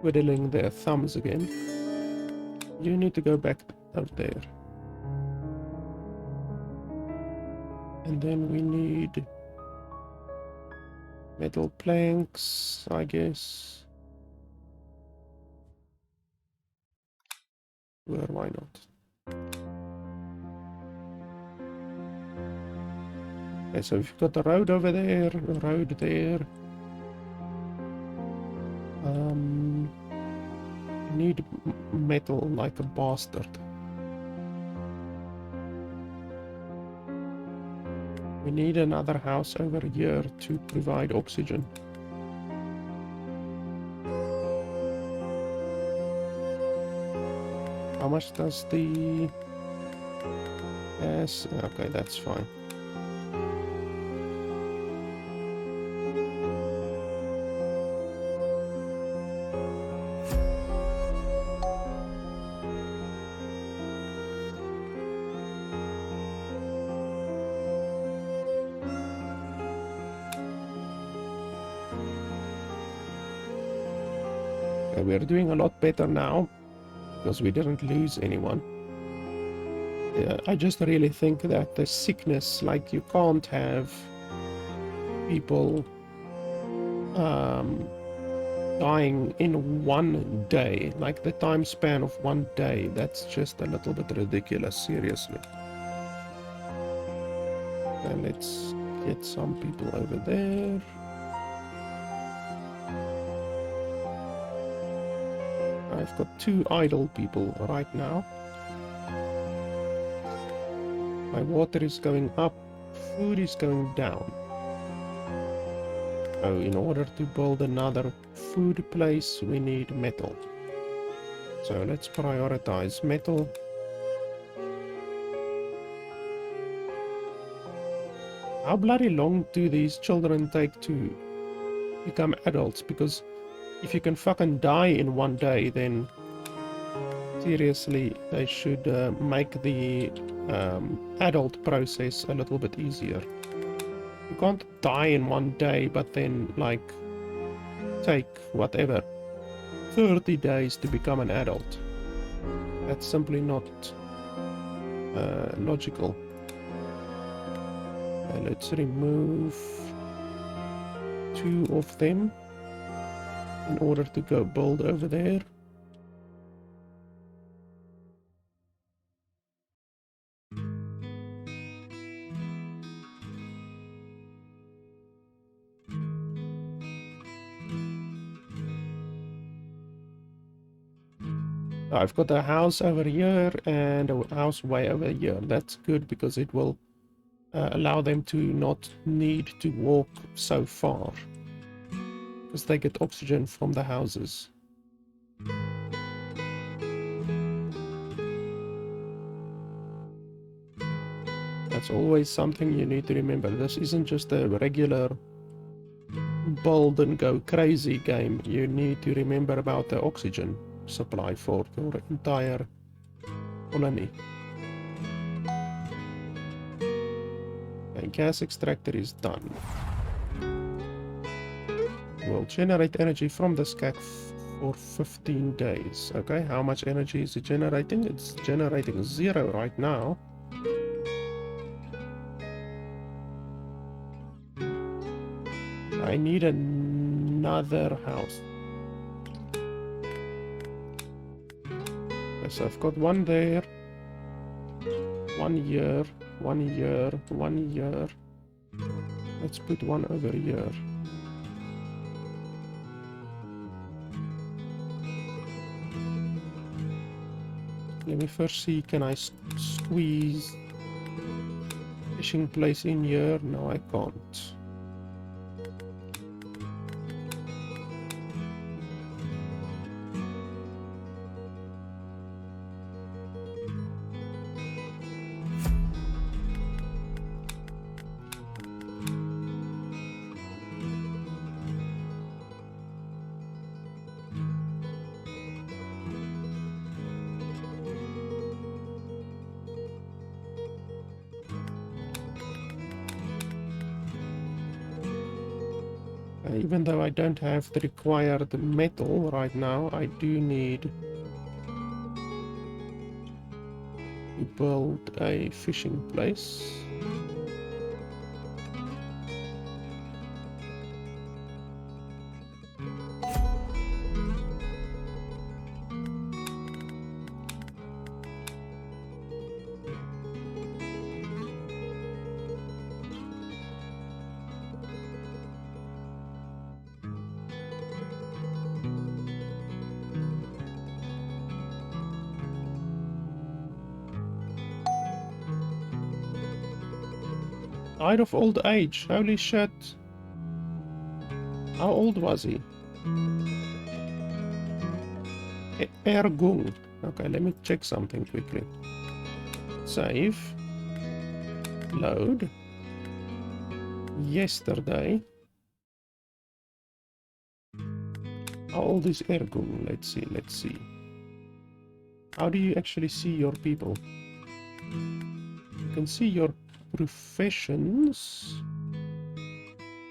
twiddling their thumbs again. You need to go back out there. And then we need metal planks, I guess. Well, why not? Okay, so we've got the road over there, the road there. Need metal like a bastard. We need another house over here to provide oxygen. How much does the gas? Okay, that's fine. We're doing a lot better now because we didn't lose anyone. I just really think that the sickness, like you can't have people dying in one day, like the time span of one day. That's just a little bit ridiculous, seriously. And let's get some people over there. I've got 2 idle people right now. My water is going up, food is going down. So in order to build another food place, we need metal. So let's prioritize metal. How bloody long do these children take to become adults? Because if you can fucking die in one day, then seriously, they should make the adult process a little bit easier. You can't die in one day, but then, like, take, whatever, 30 days to become an adult. That's simply not logical. Let's remove 2 of them in order to go build over there. I've got a house over here and a house way over here. That's good because it will allow them to not need to walk so far, because they get oxygen from the houses. That's always something you need to remember. This isn't just a regular build and go crazy game. You need to remember about the oxygen supply for your entire colony. Okay, gas extractor is done. Will generate energy from the stack for 15 days. Okay, how much energy is it generating? It's generating 0 right now. I need another house. Okay, so I've got one there. 1 year, 1 year, 1 year. Let's put one over here. Let me first see, can I squeeze fishing place in here? No, I can't. Even though I don't have the required metal right now, I do need We build a fishing place. Died of old age. Holy shit. How old was he? Ergung. Okay, let me check something quickly. Save. Load. Yesterday. How old is Ergung? Let's see. How do you actually see your people? You can see your professions.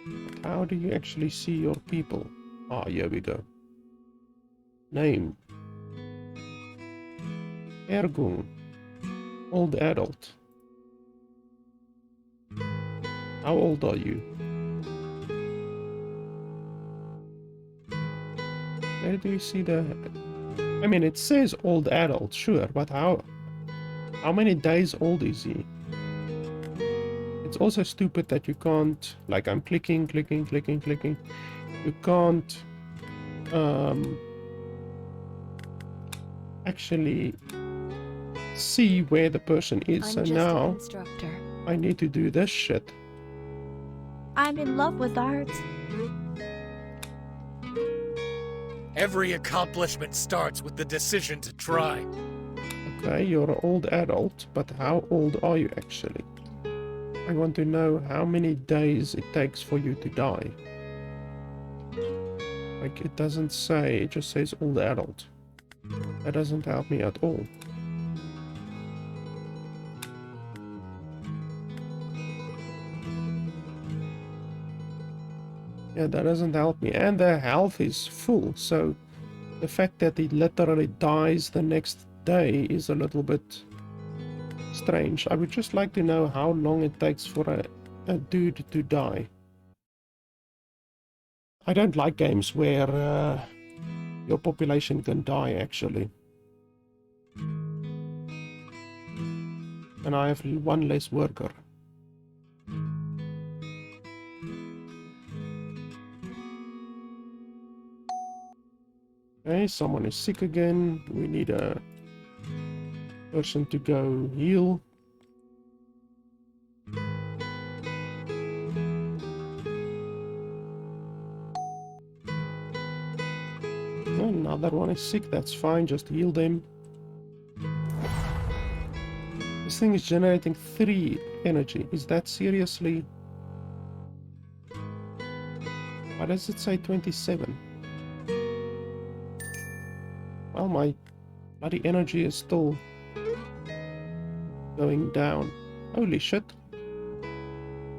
But how do you actually see your people? Ah, here we go. Name. Ergung. Old adult. How old are you? Where do you see the... I mean, it says old adult, sure, but how many days old is he? It's also stupid that you can't, like, I'm clicking. You can't actually see where the person is. So now Constructor. I need to do this shit. I'm in love with art. Every accomplishment starts with the decision to try. Okay, you're an old adult, but how old are you actually? I want to know how many days it takes for you to die. Like, it doesn't say, it just says old adult. That doesn't help me at all. Yeah, that doesn't help me. And their health is full, so the fact that he literally dies the next day is a little bit strange. I would just like to know how long it takes for a dude to die. I don't like games where your population can die, actually. And I have one less worker. Okay, someone is sick again. We need a person to go heal. Another one is sick, that's fine, just heal them. This thing is generating 3 energy. Is that seriously? Why does it say 27? Well, my bloody energy is still going down. Holy shit.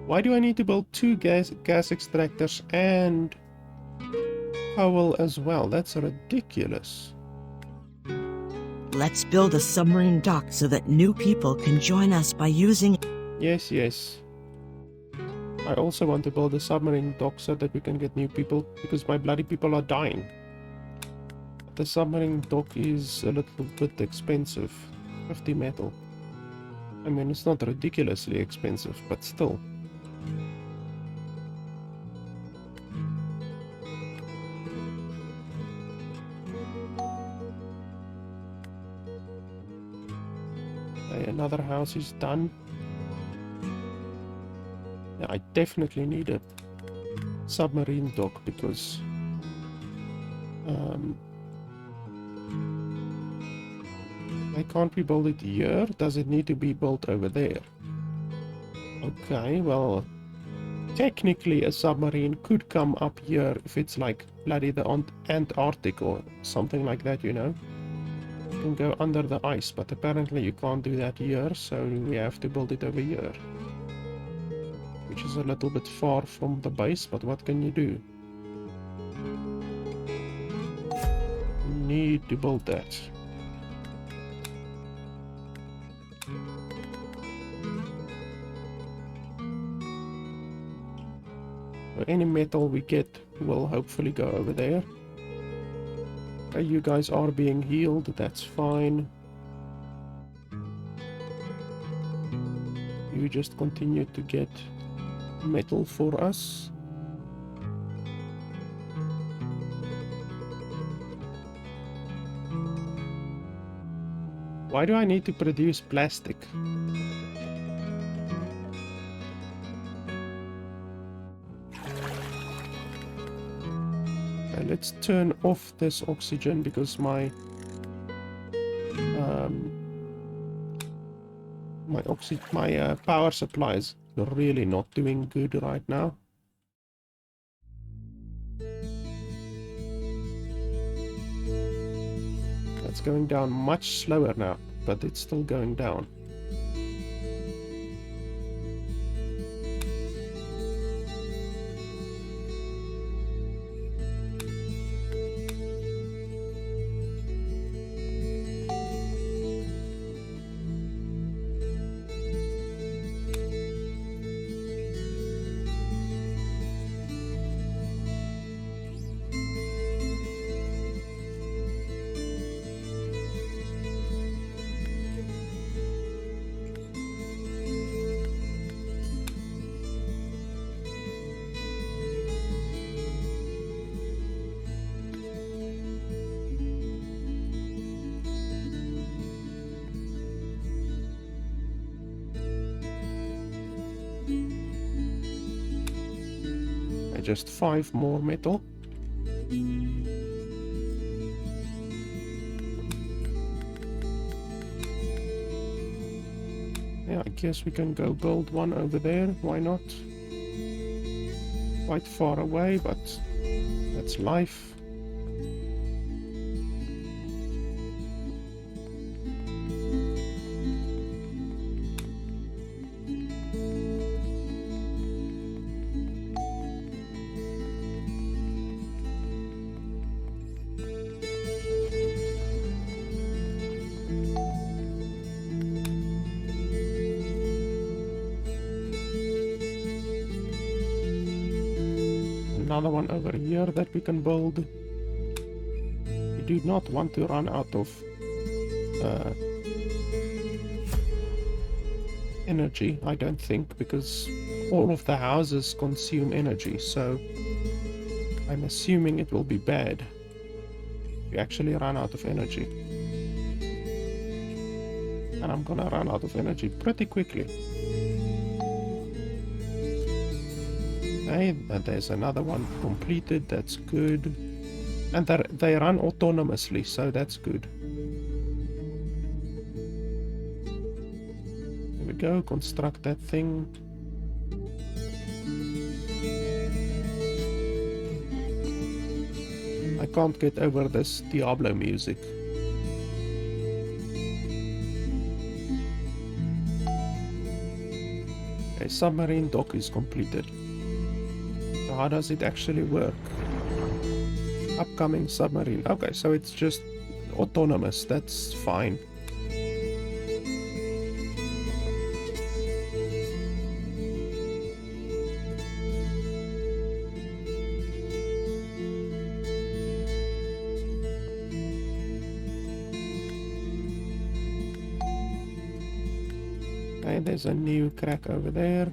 Why do I need to build 2 gas extractors and coal as well? That's ridiculous. Let's build a submarine dock so that new people can join us by using... Yes, yes. I also want to build a submarine dock so that we can get new people, because my bloody people are dying. The submarine dock is a little bit expensive. 50 metal. I mean, it's not ridiculously expensive, but still. Okay, another house is done. Yeah, I definitely need a submarine dock because why can't we build it here? Does it need to be built over there? Okay, well, technically a submarine could come up here if it's like bloody the Antarctic or something like that, you know. You can go under the ice, but apparently you can't do that here, so we have to build it over here. Which is a little bit far from the base, but what can you do? You need to build that. any metal we get will hopefully go over there. Okay, you guys are being healed, that's fine. You just continue to get metal for us. Why do I need to produce plastic? Okay, let's turn off this oxygen because my power supply is really not doing good right now. It's going down much slower now, but it's still going down. Just 5 more metal. Yeah, I guess we can go build one over there, why not? Quite far away, but that's life. Another one over here that we can build. We do not want to run out of energy, I don't think, because all of the houses consume energy, so I'm assuming it will be bad if we actually run out of energy. And I'm gonna run out of energy pretty quickly. Okay, and there's another one completed, that's good. And they run autonomously, so that's good. Here we go, construct that thing. I can't get over this Diablo music. Okay, submarine dock is completed. How does it actually work? Upcoming submarine. Okay, so it's just autonomous. That's fine. Okay, there's a new crack over there.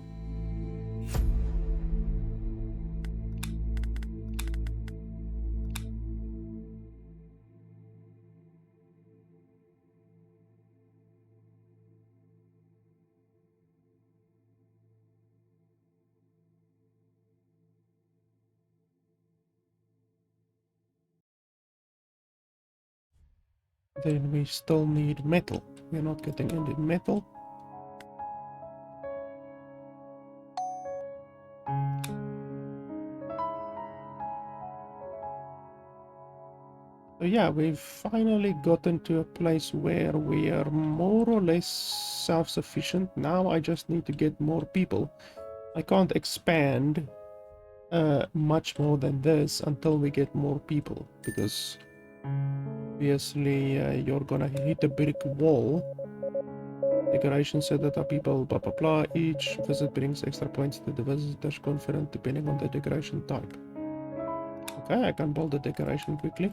Then we still need metal. We're not getting any metal. So yeah, we've finally gotten to a place where we are more or less self-sufficient. Now I just need to get more people. I can't expand much more than this until we get more people, because obviously you're gonna hit a brick wall Decoration said that our people blah blah blah. Each visit brings extra points to the visitor's confidence depending on the decoration type. Okay, I can build the decoration quickly.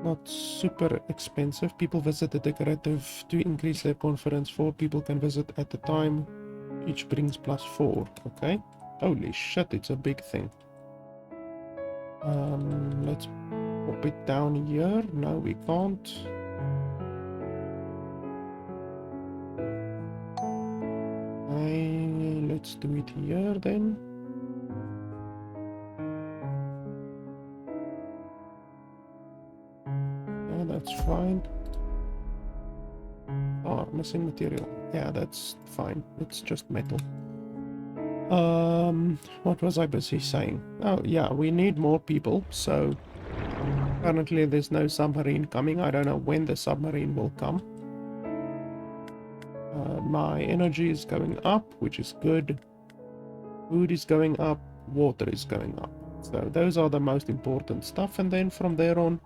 Not super expensive. People visit the decorative to increase their confidence. 4 people can visit at a time. Each brings +4. Okay. Holy shit, it's a big thing. Let's pop it down here. No, we can't. Let's do it here then. Yeah, that's fine. Oh, missing material. Yeah, that's fine. It's just metal. What was I busy saying? Oh, yeah, we need more people. So currently there's no submarine coming. I don't know when the submarine will come. My energy is going up, which is good. Food is going up. Water is going up. So those are the most important stuff. And then from there on,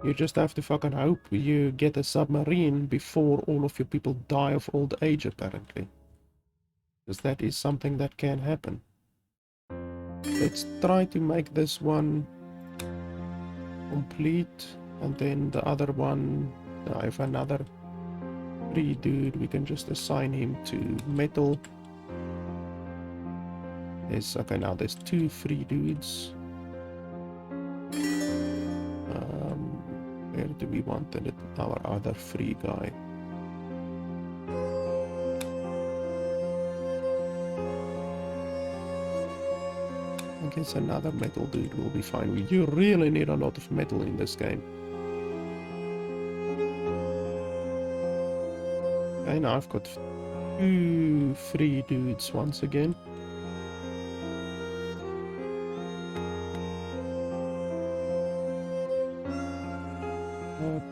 you just have to fucking hope you get a submarine before all of your people die of old age, apparently. Because that is something that can happen. Let's try to make this one complete. And then the other one, I have another free dude. We can just assign him to metal. Okay, now there's 2 free dudes. Where do we want our other free guy? I guess another metal dude will be fine. You really need a lot of metal in this game. Okay, now I've got 2 free dudes once again.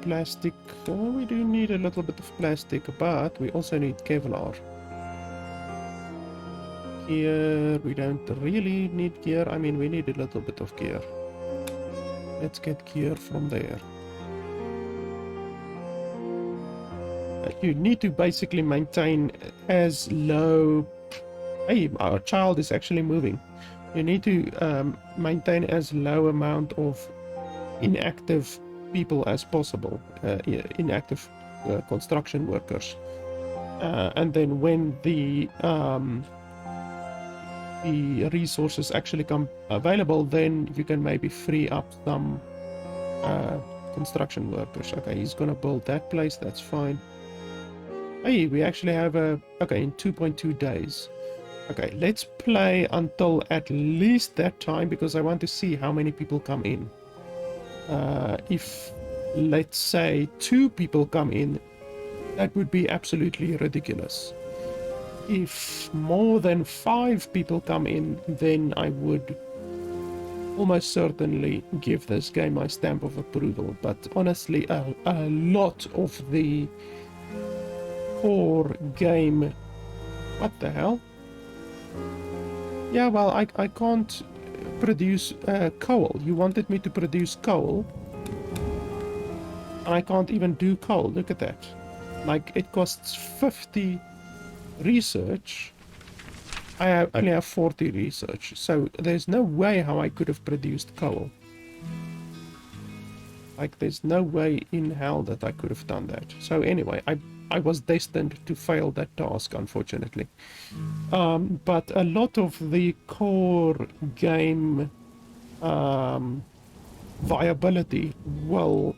Plastic. We do need a little bit of plastic, but we also need Kevlar. Gear. We don't really need gear. I mean, we need a little bit of gear. Let's get gear from there. You need to basically maintain as low... Hey, our child is actually moving. You need to maintain as low amount of inactive people as possible, inactive construction workers, and then when the resources actually come available, then you can maybe free up some construction workers. Okay, he's gonna build that place, that's fine. Hey, we actually have okay, in 2.2 days. Okay, let's play until at least that time, because I want to see how many people come in. If, let's say, 2 people come in, that would be absolutely ridiculous. If more than 5 people come in, then I would almost certainly give this game my stamp of approval. But honestly, a lot of the core game... What the hell? Yeah, well, I can't produce coal. You wanted me to produce coal, and I can't even do coal. Look at that. Like, it costs 50 research. I only have 40 research, so there's no way how I could have produced coal. Like, there's no way in hell that I could have done that. So anyway, I was destined to fail that task, unfortunately. But a lot of the core game viability will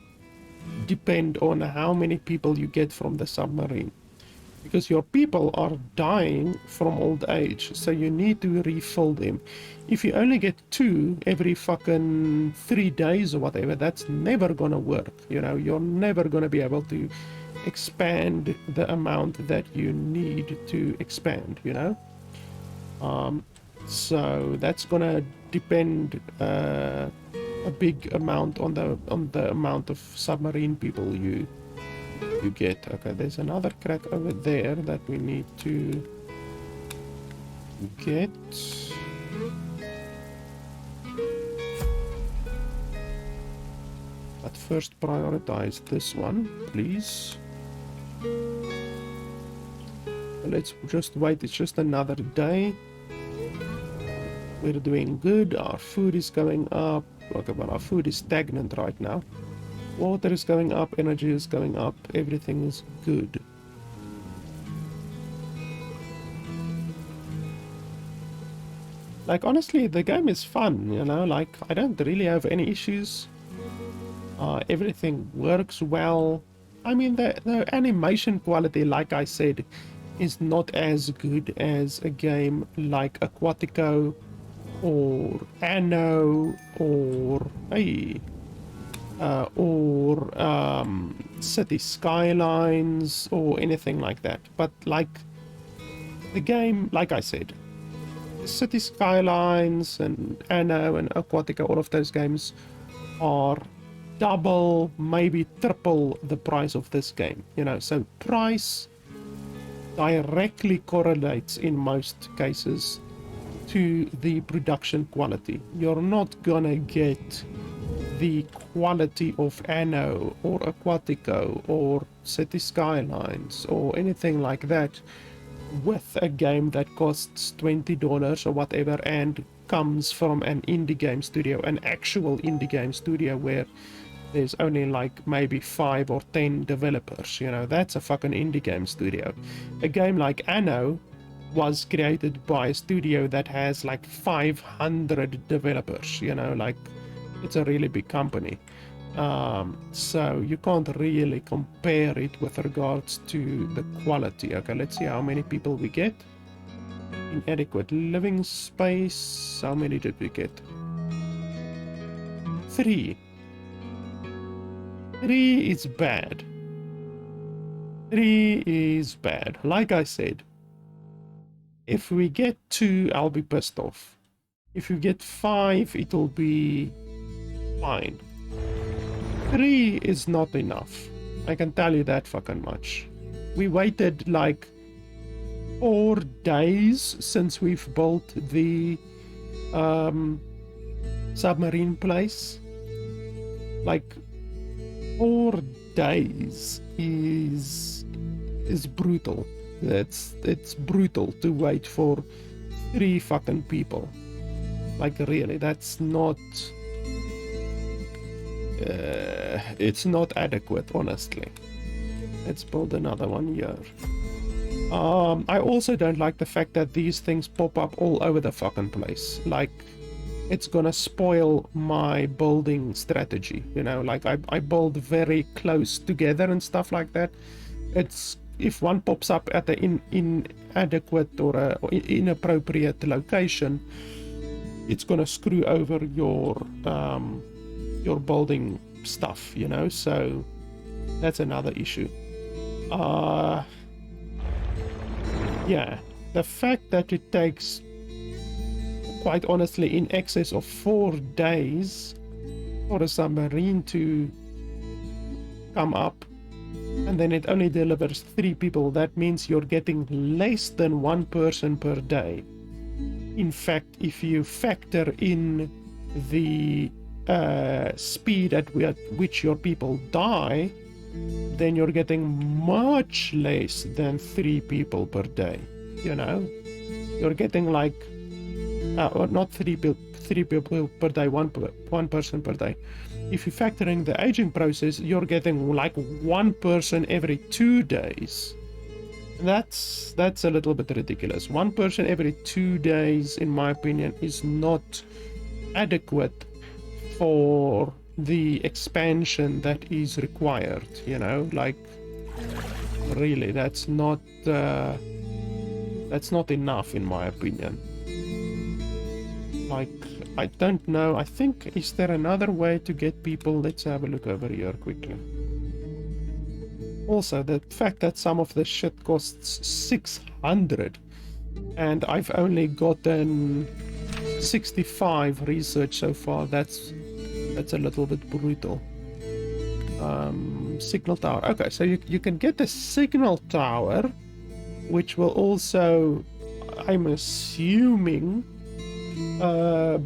depend on how many people you get from the submarine. Because your people are dying from old age, so you need to refill them. If you only get 2 every fucking 3 days or whatever, that's never gonna work. You know, you're never gonna be able to expand the amount that you need to expand, you know? So that's gonna depend a big amount on the amount of submarine people you get. Okay, there's another crack over there that we need to get. But first prioritize this one, please. Let's just wait, it's just another day. We're doing good, our food is going up. Okay, but our food is stagnant right now. Water is going up, energy is going up, everything is good. Like, honestly, the game is fun, you know, like, I don't really have any issues. Everything works well. I mean, the animation quality, like I said, is not as good as a game like Aquatico or Anno or City Skylines or anything like that. But like the game, like I said, City Skylines and Anno and Aquatico, all of those games are double, maybe triple the price of this game, you know. So price directly correlates in most cases to the production quality. You're not gonna get the quality of Anno or Aquatico or City Skylines or anything like that with a game that costs $20 or whatever and comes from an indie game studio, an actual indie game studio where there's only like maybe 5 or 10 developers, you know. That's a fucking indie game studio. A game like Anno was created by a studio that has like 500 developers, you know, like it's a really big company. So you can't really compare it with regards to the quality. Okay, let's see how many people we get. Inadequate living space. How many did we get? 3. 3 is bad. 3 is bad. Like I said, if we get 2, I'll be pissed off. If you get 5, it'll be fine. 3 is not enough. I can tell you that fucking much. We waited like 4 days since we've built the submarine place. Like 4 days is brutal. It's brutal to wait for 3 fucking people. Like really, that's not it's not adequate, honestly. Let's build another one here. I also don't like the fact that these things pop up all over the fucking place. Like, it's gonna spoil my building strategy, you know. Like, I build very close together and stuff like that. It's, if one pops up at an inadequate or inappropriate location, it's gonna screw over your building stuff, you know. So that's another issue. Yeah, the fact that it takes, quite honestly, in excess of 4 days for a submarine to come up, and then it only delivers 3 people, that means you're getting less than 1 person per day. In fact, if you factor in the speed at which your people die, then you're getting much less than 3 people per day, you know. You're getting like not 3 people per day, one person per day. If you factor in the aging process, you're getting like 1 person every 2 days. That's a little bit ridiculous. 1 person every 2 days, in my opinion, is not adequate for the expansion that is required, you know. Like, really, that's not enough, in my opinion. Like, I don't know. I think, is there another way to get people? Let's have a look over here quickly. Also, the fact that some of this shit costs 600 and I've only gotten 65 research so far, that's a little bit brutal. Signal tower. Okay, so you can get the signal tower, which will also, I'm assuming,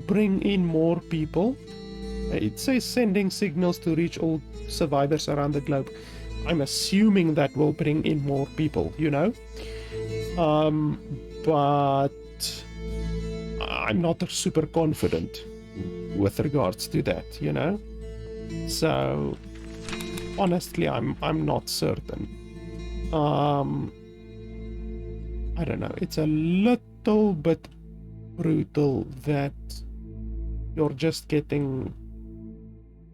bring in more people. it says sending signals to reach all survivors around the globe. I'm assuming that will bring in more people, you know? But I'm not super confident with regards to that, you know? So honestly, I'm not certain. I don't know, it's a little bit brutal that you're just getting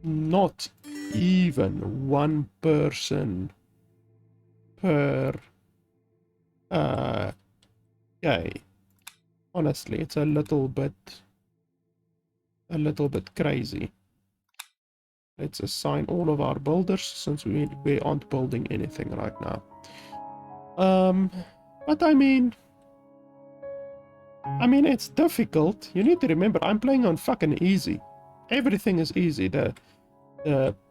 not even one person per day. Honestly, it's a little bit crazy. Let's assign all of our builders since we aren't building anything right now. But I mean, it's difficult. You need to remember, I'm playing on fucking easy. Everything is easy. The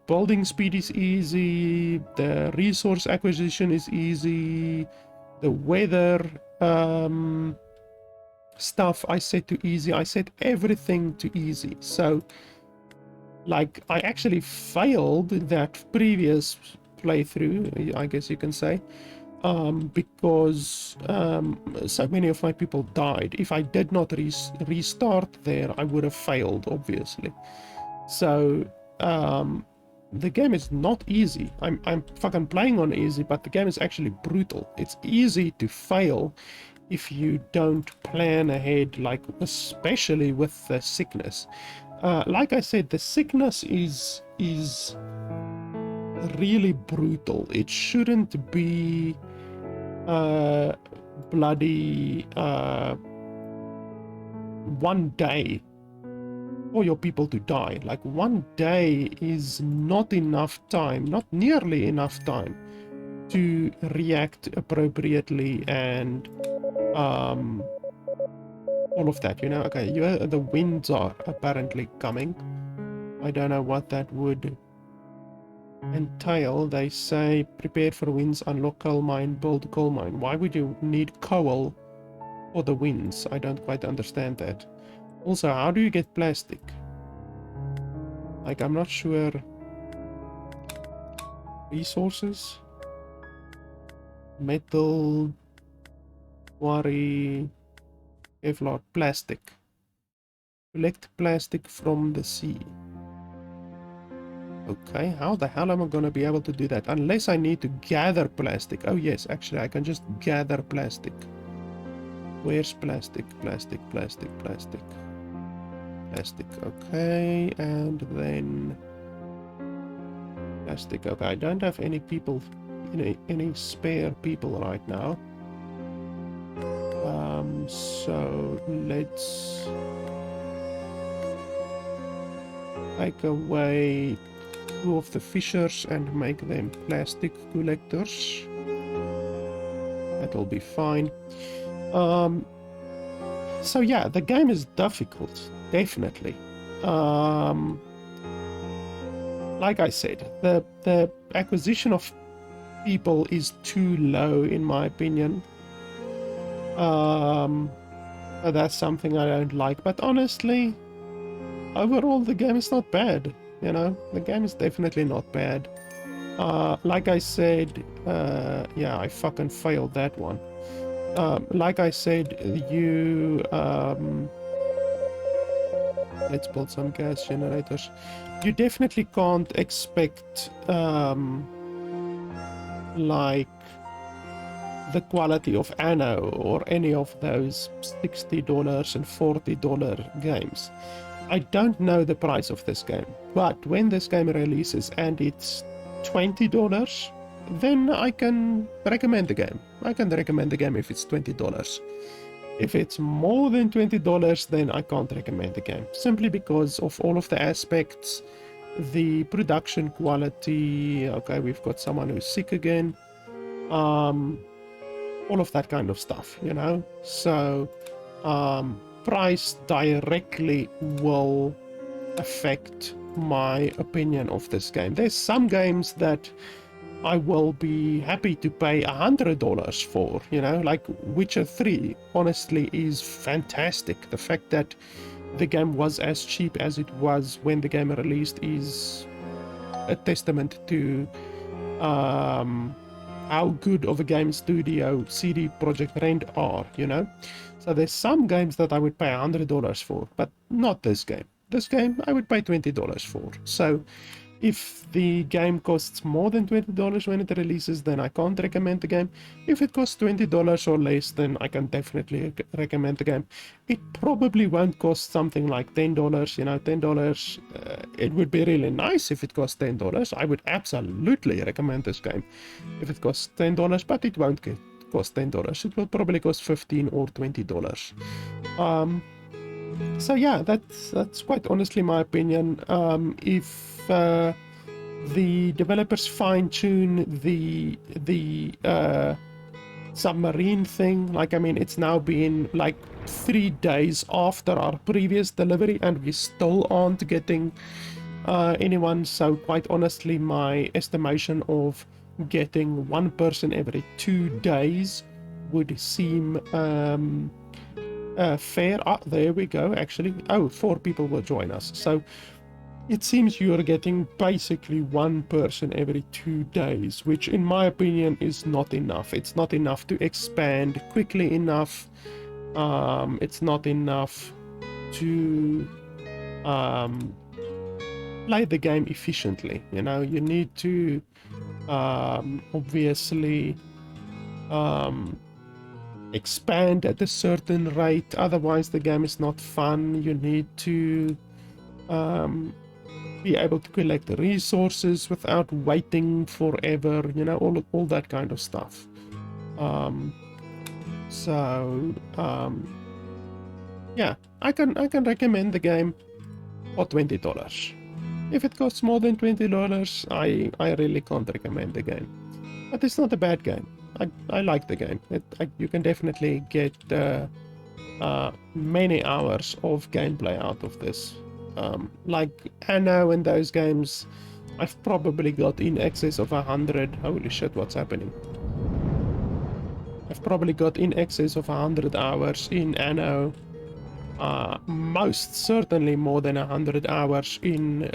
building speed is easy. The resource acquisition is easy. The weather stuff I set to easy. I set everything to easy. So, like, I actually failed that previous playthrough, I guess you can say. Because so many of my people died. If I did not restart there, I would have failed, obviously. So the game is not easy. I'm fucking playing on easy, but the game is actually brutal. It's easy to fail if you don't plan ahead, like especially with the sickness. Like I said, the sickness is really brutal. It shouldn't be bloody 1 day for your people to die. Like 1 day is not enough time, not nearly enough time to react appropriately and all of that, you know. Okay, the winds are apparently coming. I don't know what that would entail. They say prepare for winds, unlock coal mine, build coal mine. Why would you need coal for the winds? I don't quite understand that. Also, how do you get plastic? Like, I'm not sure. Resources, metal, quarry, Kevlar, plastic. Collect plastic from the sea. Okay, how the hell am I going to be able to do that? Unless I need to gather plastic. Oh yes, actually I can just gather plastic. Where's plastic? Plastic. Okay, and then plastic. Okay, I don't have any people, any spare people right now. So let's take away 2 of the fishers and make them plastic collectors. That'll be fine. So yeah, the game is difficult, definitely. Like I said, the acquisition of people is too low in my opinion. That's something I don't like, but honestly, overall the game is not bad. You know, the game is definitely not bad. Like I said, yeah, I fucking failed that one. Like I said, let's build some gas generators. You definitely can't expect, like, the quality of Anno or any of those $60 and $40 games. I don't know the price of this game, but when this game releases and it's $20, then I can recommend the game. I can recommend the game if it's $20. If it's more than $20, then I can't recommend the game, simply because of all of the aspects, the production quality. Okay, we've got someone who's sick again. All of that kind of stuff, you know. So price directly will affect my opinion of this game. There's some games that I will be happy to pay $100 for, you know, like Witcher 3 honestly is fantastic. The fact that the game was as cheap as it was when the game released is a testament to how good of a game studio CD Projekt Red are, you know. So there's some games that I would pay $100 for, but not this game. This game I would pay $20 for. So if the game costs more than $20 when it releases, then I can't recommend the game. If it costs $20 or less, then I can definitely recommend the game. It probably won't cost something like $10, you know, $10. It would be really nice if it costs $10. I would absolutely recommend this game if it costs $10, but it won't cost $10. It will probably cost $15 or $20. So yeah, that's quite honestly my opinion. If the developers fine-tune the submarine thing, like, I mean, it's now been like 3 days after our previous delivery and we still aren't getting anyone. So quite honestly, my estimation of getting 1 person every 2 days would seem fair. There we go. Actually, 4 people will join us, so it seems you're getting basically 1 person every 2 days, which in my opinion is not enough. It's not enough to expand quickly enough. It's not enough to play the game efficiently. You know, you need to obviously expand at a certain rate, otherwise the game is not fun. You need to be able to collect the resources without waiting forever, you know, all that kind of stuff. Yeah, I can recommend the game for $20. If it costs more than $20, I really can't recommend the game. But it's not a bad game. I like the game. You can definitely get many hours of gameplay out of this. Like Anno and those games, I've probably got in excess of 100. Holy shit, what's happening? I've probably got in excess of 100 hours in Anno. Most certainly more than 100 hours in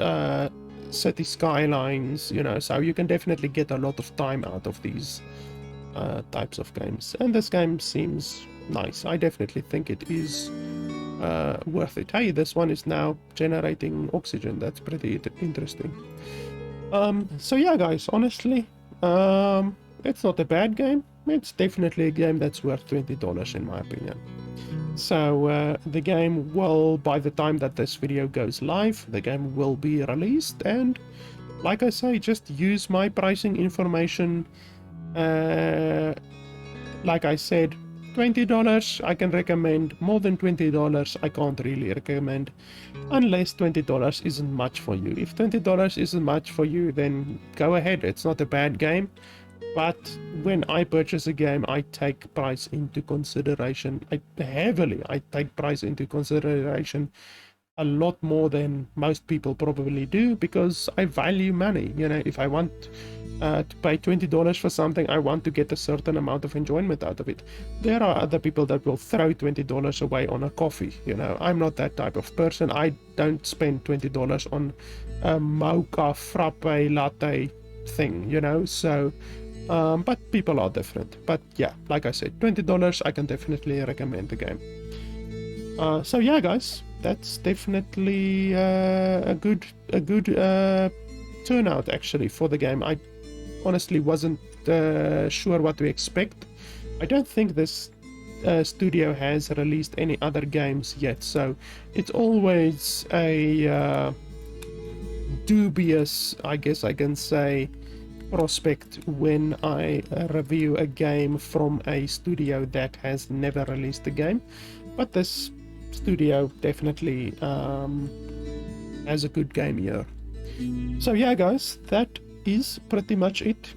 City Skylines, you know, so you can definitely get a lot of time out of these types of games. And this game seems nice. I definitely think it is worth it. Hey, this one is now generating oxygen. That's pretty interesting. So yeah, guys, honestly, it's not a bad game. It's definitely a game that's worth $20 in my opinion. So the game will, by the time that this video goes live, the game will be released, and like I say, just use my pricing information. Like I said, $20 I can recommend. More than $20 I can't really recommend, unless $20 isn't much for you. If $20 isn't much for you, then go ahead. It's not a bad game, but when I purchase a game, I take price into consideration. I take price into consideration a lot more than most people probably do, because I value money. You know, if I want to pay $20 for something, I want to get a certain amount of enjoyment out of it. There are other people that will throw $20 away on a coffee. You know, I'm not that type of person. I don't spend $20 on a mocha frappe latte thing, you know. So but people are different. But yeah, like I said, $20 I can definitely recommend the game. So yeah, guys, that's definitely a good turnout actually for the game. I honestly wasn't sure what to expect. I don't think this studio has released any other games yet, so it's always a dubious, I guess I can say, prospect when I review a game from a studio that has never released a game. But this studio definitely has a good game here. So yeah, guys, that is pretty much it.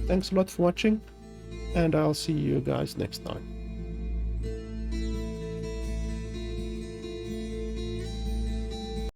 Thanks a lot for watching, and I'll see you guys next time.